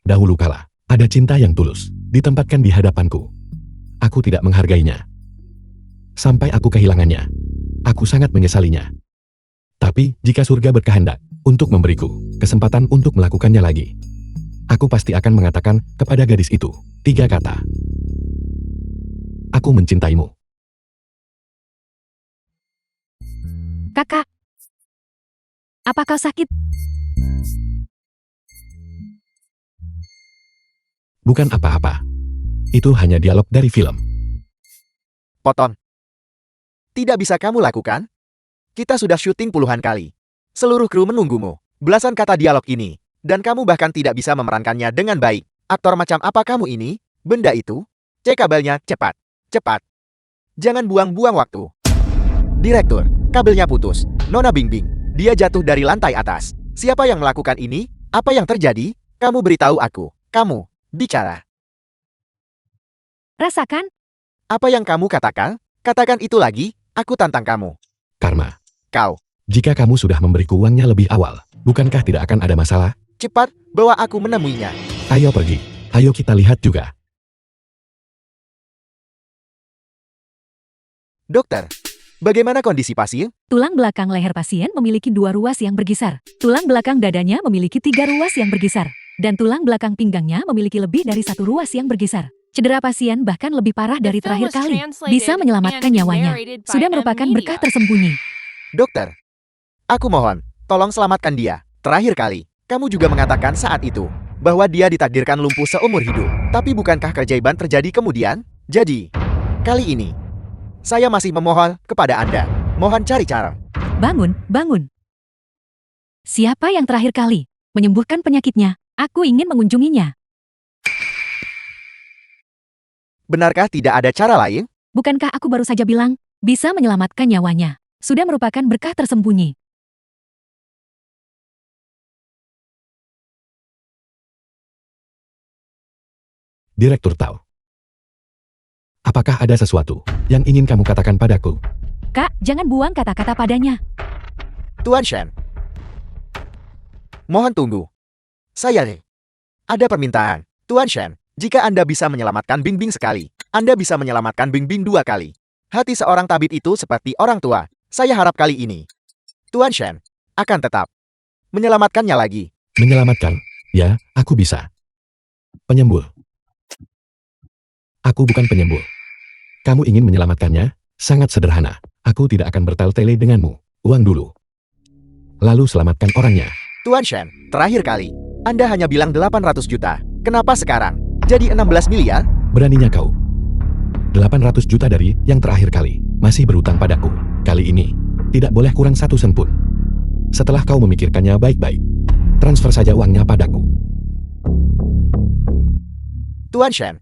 Dahulu kala, ada cinta yang tulus, ditempatkan di hadapanku. Aku tidak menghargainya. Sampai aku kehilangannya. Aku sangat menyesalinya. Tapi, jika surga berkehendak untuk memberiku kesempatan untuk melakukannya lagi, aku pasti akan mengatakan kepada gadis itu 3 kata. Aku mencintaimu. Kakak. Apa kau sakit? Bukan apa-apa. Itu hanya dialog dari film. Potong. Tidak bisa kamu lakukan? Kita sudah syuting puluhan kali. Seluruh kru menunggumu. Belasan kata dialog ini. Dan kamu bahkan tidak bisa memerankannya dengan baik. Aktor macam apa kamu ini? Benda itu? Cek kabelnya, cepat. Cepat. Jangan buang-buang waktu. Direktur, kabelnya putus. Nona Bingbing, dia jatuh dari lantai atas. Siapa yang melakukan ini? Apa yang terjadi? Kamu beritahu aku. Kamu, bicara. Rasakan. Apa yang kamu katakan? Katakan itu lagi, aku tantang kamu. Karma. Kau, Jika kamu sudah memberiku uangnya lebih awal, bukankah tidak akan ada masalah? cepat, bawa aku menemuinya. Ayo pergi. Ayo kita lihat juga. Dokter, bagaimana kondisi pasien? Tulang belakang leher pasien memiliki 2 ruas yang bergisar. Tulang belakang dadanya memiliki 3 ruas yang bergisar. Dan tulang belakang pinggangnya memiliki lebih dari 1 ruas yang bergisar. Cedera pasien bahkan lebih parah dari The film terakhir was kali. translated Bisa menyelamatkan and nyawanya. narrated by Sudah M merupakan Media. berkah tersembunyi. Dokter, aku mohon, tolong selamatkan dia. Terakhir kali, kamu juga mengatakan saat itu, bahwa dia ditakdirkan lumpuh seumur hidup. Tapi bukankah keajaiban terjadi kemudian? Jadi, kali ini, saya masih memohon kepada Anda. Mohon cari cara. Bangun, bangun. Siapa yang terakhir kali menyembuhkan penyakitnya? Aku ingin mengunjunginya. Benarkah tidak ada cara lain? Bukankah aku baru saja bilang, bisa menyelamatkan nyawanya? Sudah merupakan berkah tersembunyi. Direktur Tao. Apakah ada sesuatu yang ingin kamu katakan padaku? Kak, jangan buang kata-kata padanya. Tuan Shen. Mohon tunggu. Saya ada permintaan. Tuan Shen, jika Anda bisa menyelamatkan Bing Bing sekali, Anda bisa menyelamatkan Bing Bing 2 kali. Hati seorang tabib itu seperti orang tua. Saya harap kali ini, Tuan Shen akan tetap menyelamatkannya lagi. Menyelamatkan? Ya, aku bisa. Penyembul. Aku bukan penyembul. Kamu ingin menyelamatkannya? Sangat sederhana. Aku tidak akan bertele-tele denganmu. Uang dulu. Lalu selamatkan orangnya. Tuan Shen, terakhir kali, Anda hanya bilang 800 juta. Kenapa sekarang jadi 16 miliar? Beraninya kau. 800 juta dari yang terakhir kali masih berutang padaku. Kali ini, tidak boleh kurang 1 sen pun. Setelah kau memikirkannya baik-baik, transfer saja uangnya padaku. Tuan Shen.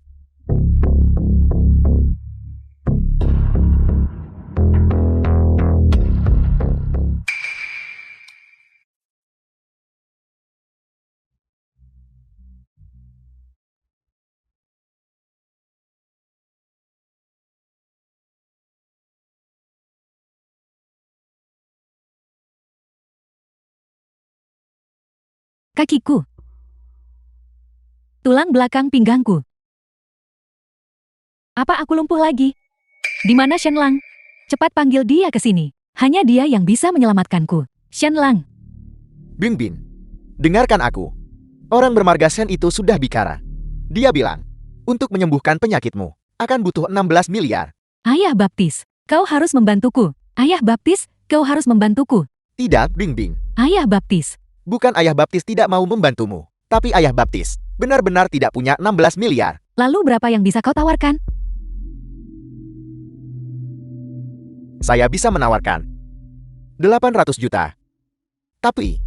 Kakiku. Tulang belakang pinggangku. Apa aku lumpuh lagi? Di mana Shen Lang? Cepat panggil dia ke sini. Hanya dia yang bisa menyelamatkanku. Shen Lang. Bing Bing, dengarkan aku. Orang bermarga Shen itu sudah bicara. Dia bilang, untuk menyembuhkan penyakitmu, akan butuh 16 miliar. Ayah Baptis, kau harus membantuku. Ayah Baptis, kau harus membantuku. Tidak, Bing Bing. Ayah Baptis. Bukan Ayah Baptis tidak mau membantumu, tapi Ayah Baptis benar-benar tidak punya 16 miliar. Lalu berapa yang bisa kau tawarkan? Saya bisa menawarkan 800 juta. Tapi,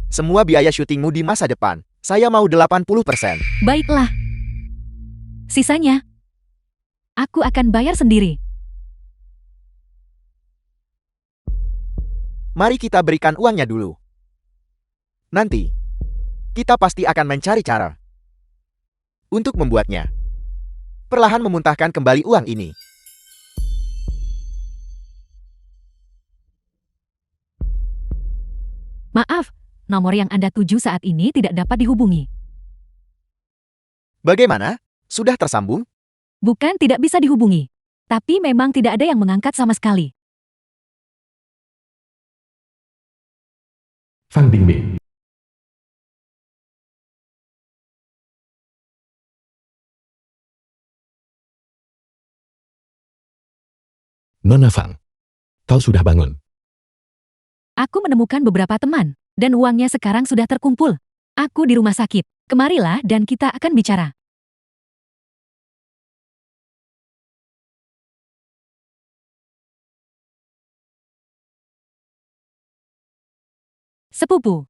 semua biaya syutingmu di masa depan, saya mau 80%. Baiklah. Sisanya, aku akan bayar sendiri. Mari kita berikan uangnya dulu. Nanti, kita pasti akan mencari cara untuk membuatnya perlahan memuntahkan kembali uang ini. Maaf, nomor yang Anda tuju saat ini tidak dapat dihubungi. Bagaimana? Sudah tersambung? Bukan tidak bisa dihubungi. Tapi memang tidak ada yang mengangkat sama sekali. Fan Bingbing. Nona Fang, kau sudah bangun. Aku menemukan beberapa teman, dan uangnya sekarang sudah terkumpul. Aku di rumah sakit. Kemarilah dan kita akan bicara. Sepupu,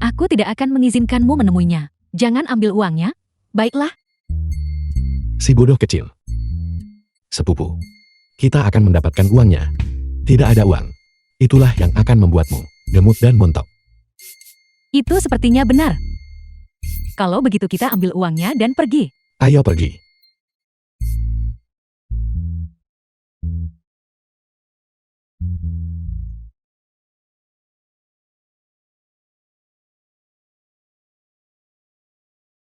aku tidak akan mengizinkanmu menemuinya. Jangan ambil uangnya. Baiklah. Si bodoh kecil. Sepupu, kita akan mendapatkan uangnya. Tidak ada uang. Itulah yang akan membuatmu gemuk dan montok. Itu sepertinya benar. Kalau begitu kita ambil uangnya dan pergi. Ayo pergi.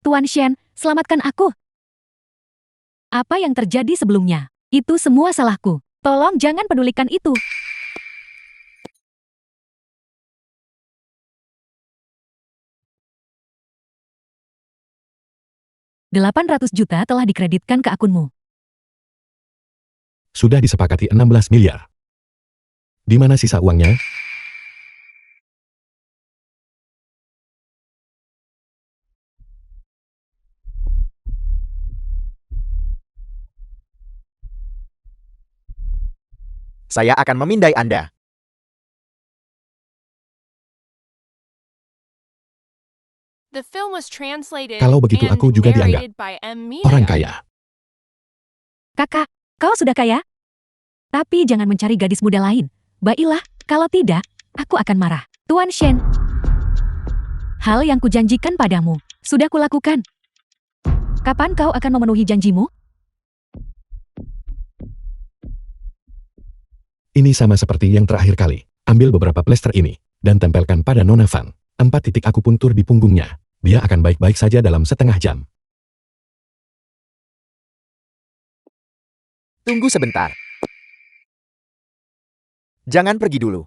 Tuan Shen, selamatkan aku. Apa yang terjadi sebelumnya? Itu semua salahku. Tolong jangan pedulikan itu. $800 juta telah dikreditkan ke akunmu. Sudah disepakati 16 miliar. Di mana sisa uangnya? saya akan memindai Anda. The film was translated Kalau begitu and aku juga dianggap narrated by orang Media. kaya. Kakak, kau sudah kaya? Tapi jangan mencari gadis muda lain. Baiklah, kalau tidak, aku akan marah. Tuan Shen. Hal yang kujanjikan padamu, sudah kulakukan. Kapan kau akan memenuhi janjimu? Ini sama seperti yang terakhir kali. Ambil beberapa plester ini, dan tempelkan pada Nona Van. 4 titik akupuntur di punggungnya. Dia akan baik-baik saja dalam setengah jam. Tunggu sebentar. Jangan pergi dulu.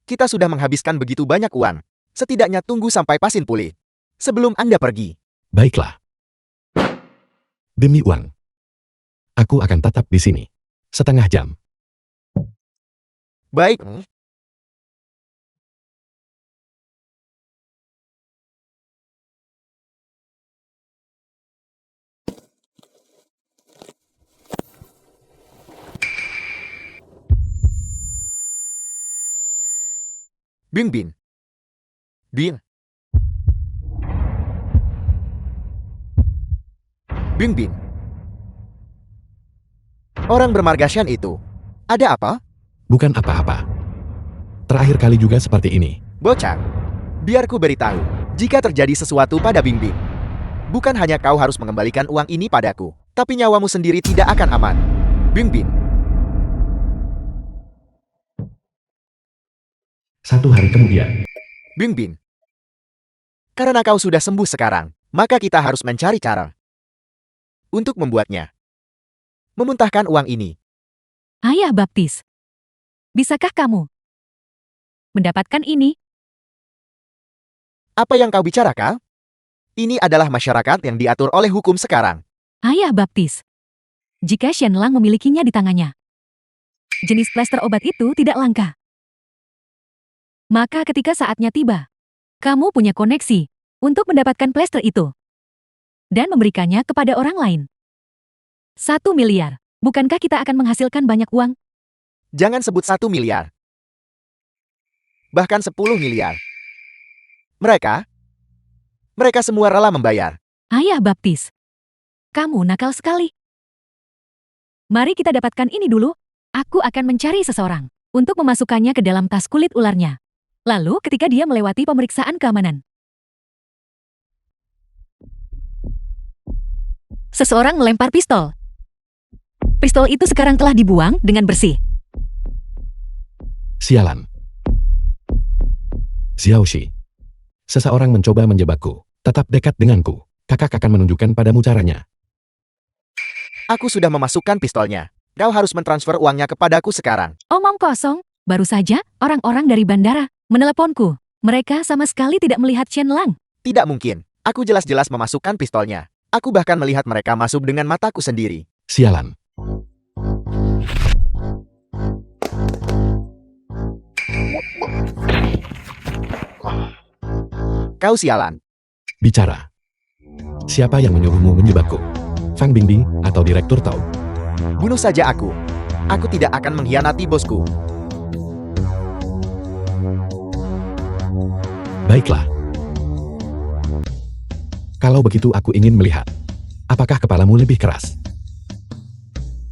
Kita sudah menghabiskan begitu banyak uang. Setidaknya tunggu sampai pasien pulih. Sebelum Anda pergi. Baiklah. Demi uang. Aku akan tetap di sini. Setengah jam. Baik. Bingbing. Bin. Bingbing. Orang bermarga Shen itu. Ada apa? Bukan apa-apa. Terakhir kali juga seperti ini. Bocah. Biar ku beritahu. Jika terjadi sesuatu pada Bingbing. Bukan hanya kau harus mengembalikan uang ini padaku. Tapi nyawamu sendiri tidak akan aman. Bingbing. 1 hari kemudian. Bingbing. Karena kau sudah sembuh sekarang, maka kita harus mencari cara untuk membuatnya memuntahkan uang ini. Ayah Baptis. Bisakah kamu mendapatkan ini? Apa yang kau bicarakan? Ini adalah masyarakat yang diatur oleh hukum sekarang. Ayah Baptis. Jika Shen Lang memilikinya di tangannya, jenis plester obat itu tidak langka. Maka ketika saatnya tiba, kamu punya koneksi untuk mendapatkan plester itu dan memberikannya kepada orang lain. 1 miliar. Bukankah kita akan menghasilkan banyak uang? Jangan sebut 1 miliar. Bahkan 10 miliar. Mereka semua rela membayar. Ayah Baptis. Kamu nakal sekali. Mari kita dapatkan ini dulu. Aku akan mencari seseorang untuk memasukkannya ke dalam tas kulit ularnya. Lalu ketika dia melewati pemeriksaan keamanan, seseorang melempar pistol. Pistol itu sekarang telah dibuang dengan bersih. Sialan. Xiaoxi. Seseorang mencoba menjebakku. Tetap dekat denganku. Kakak akan menunjukkan padamu caranya. Aku sudah memasukkan pistolnya. Kau harus mentransfer uangnya kepadaku sekarang. Omong kosong. Baru saja orang-orang dari bandara meneleponku. Mereka sama sekali tidak melihat Shen Lang. Tidak mungkin. Aku jelas-jelas memasukkan pistolnya. Aku bahkan melihat mereka masuk dengan mataku sendiri. Sialan. Kau sialan. Bicara. Siapa yang menyuruhmu menjebakku? Fang Bingbing atau Direktur Tao? Bunuh saja aku. Aku tidak akan mengkhianati bosku. Baiklah. Kalau begitu aku ingin melihat. Apakah kepalamu lebih keras?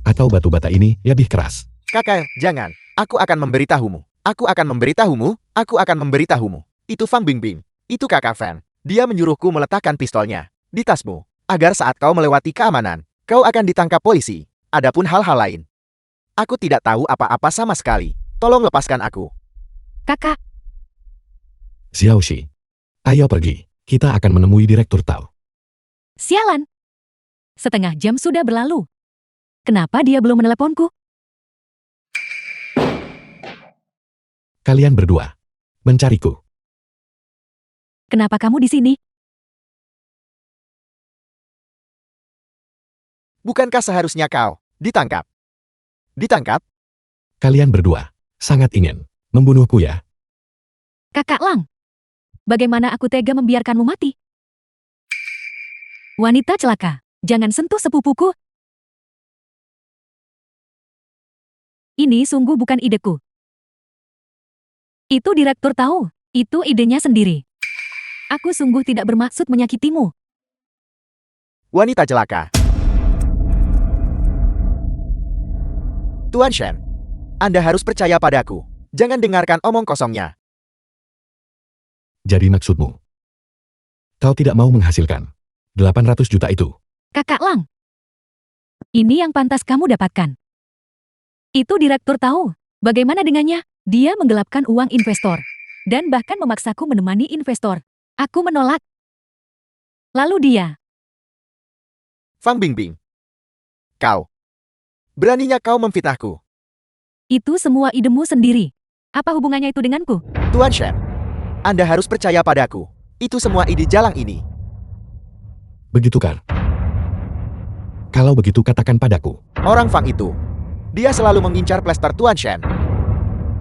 Atau batu bata ini lebih keras? Kakak, jangan. Aku akan memberitahumu. Aku akan memberitahumu. Aku akan memberitahumu. Itu Fang Bingbing. Itu kakak Fan. Dia menyuruhku meletakkan pistolnya di tasmu. Agar saat kau melewati keamanan, kau akan ditangkap polisi. Adapun hal-hal lain, aku tidak tahu apa-apa sama sekali. Tolong lepaskan aku. Kakak, Xiaoxi. Ayo pergi. Kita akan menemui Direktur Tao. sialan. Setengah jam sudah berlalu. Kenapa dia belum meneleponku? Kalian berdua. Mencariku. Kenapa kamu di sini? Bukankah seharusnya kau ditangkap? Ditangkap? Kalian berdua. Sangat ingin membunuhku ya? Kakak Lang. Bagaimana aku tega membiarkanmu mati? Wanita celaka. Jangan sentuh sepupuku. Ini sungguh bukan ideku. Itu direktur tahu. Itu idenya sendiri. Aku sungguh tidak bermaksud menyakitimu. Wanita celaka. Tuan Shen, Anda harus percaya padaku. Jangan dengarkan omong kosongnya. Jadi maksudmu? Kau tidak mau menghasilkan 800 juta itu? Kakak Lang. Ini yang pantas kamu dapatkan. Itu direktur tahu. Bagaimana dengannya? Dia menggelapkan uang investor. Dan bahkan memaksaku menemani investor. Aku menolak. Lalu dia. Fang Bingbing. Kau. Beraninya kau memfitnahku. Itu semua idemu sendiri. Apa hubungannya itu denganku? Tuan Shen, Anda harus percaya padaku. Itu semua ide jalang ini. Begitu kan? Kalau begitu katakan padaku. Orang Fang itu. Dia selalu mengincar plester Tuan Shen.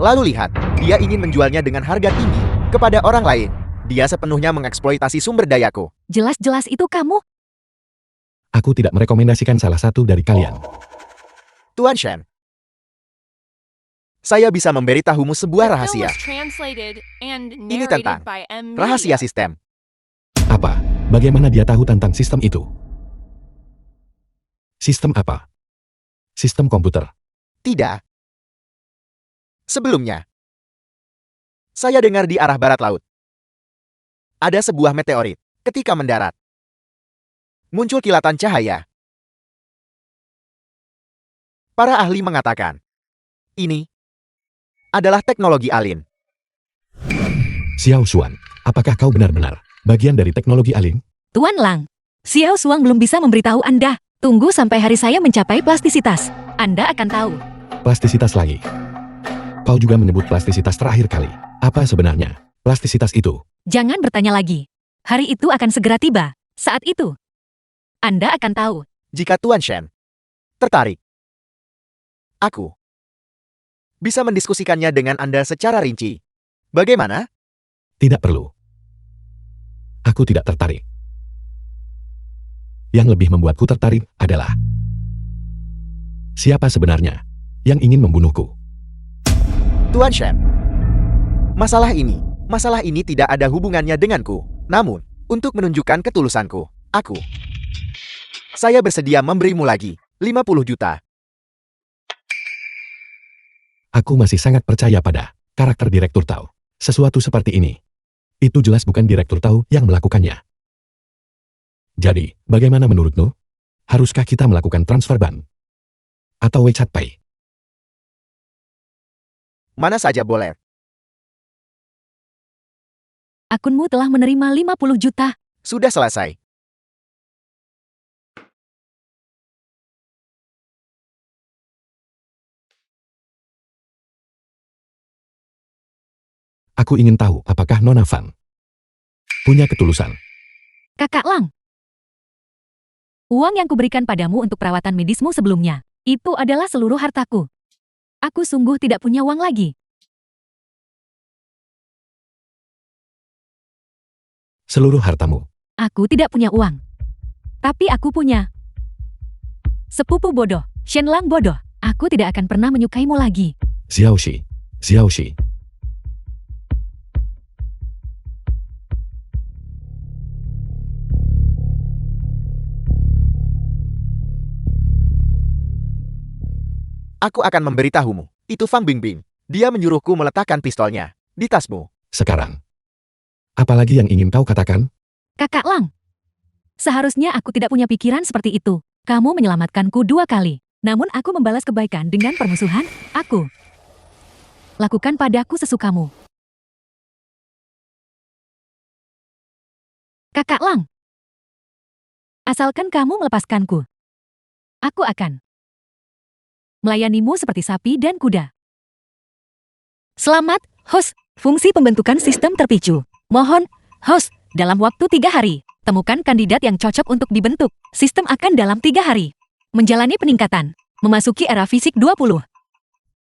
Lalu lihat, dia ingin menjualnya dengan harga tinggi kepada orang lain. Dia sepenuhnya mengeksploitasi sumber dayaku. Jelas-jelas itu kamu. Aku tidak merekomendasikan salah satu dari kalian. Tuan Shen, saya bisa memberitahumu sebuah The film rahasia. was translated and Ini narrated tentang by M. rahasia Media. sistem. Apa? Bagaimana dia tahu tentang sistem itu? Sistem apa? Sistem komputer. Tidak. Sebelumnya, saya dengar di arah barat laut. Ada sebuah meteorit. Ketika mendarat, muncul kilatan cahaya. Para ahli mengatakan, ini adalah teknologi alien. Xiao Xuan, apakah kau benar-benar bagian dari teknologi alien? Tuan Lang. Xiao Suang belum bisa memberitahu Anda. Tunggu sampai hari saya mencapai plastisitas. Anda akan tahu. Plastisitas lagi. Kau juga menyebut plastisitas terakhir kali. Apa sebenarnya plastisitas itu? Jangan bertanya lagi. Hari itu akan segera tiba. Saat itu, Anda akan tahu. Jika Tuan Shen tertarik, aku bisa mendiskusikannya dengan Anda secara rinci. Bagaimana? Tidak perlu. Aku tidak tertarik. Yang lebih membuatku tertarik adalah siapa sebenarnya yang ingin membunuhku? Tuan Shen, masalah ini tidak ada hubungannya denganku. Namun, untuk menunjukkan ketulusanku, saya bersedia memberimu lagi 50 juta. Aku masih sangat percaya pada karakter Direktur Tau. Sesuatu seperti ini. Itu jelas bukan Direktur Tau yang melakukannya. Jadi, bagaimana menurutmu? Haruskah kita melakukan transfer ban? Atau WeChat Pay? Mana saja boleh. Akunmu telah menerima 50 juta. Sudah selesai. Aku ingin tahu apakah Nona Fang punya ketulusan. Kakak Lang. Uang yang kuberikan padamu untuk perawatan medismu sebelumnya, itu adalah seluruh hartaku. Aku sungguh tidak punya uang lagi. Seluruh hartamu. Aku tidak punya uang. Tapi aku punya. Sepupu bodoh, Shen Lang bodoh. Aku tidak akan pernah menyukaimu lagi. Xiaoxi. Xiaoxi. Aku akan memberitahumu. Itu Fang Bingbing. Dia menyuruhku meletakkan pistolnya di tasmu. Sekarang. Apalagi yang ingin kau katakan? Kakak Lang. Seharusnya aku tidak punya pikiran seperti itu. Kamu menyelamatkanku 2 kali. Namun aku membalas kebaikan dengan permusuhan. Aku. Lakukan padaku sesukamu. Kakak Lang. Asalkan kamu melepaskanku. Aku akan melayanimu seperti sapi dan kuda. Selamat, host. Fungsi pembentukan sistem terpicu. Mohon, host, dalam waktu 3 hari, temukan kandidat yang cocok untuk dibentuk. Sistem akan dalam 3 hari menjalani peningkatan, memasuki era fisik 20.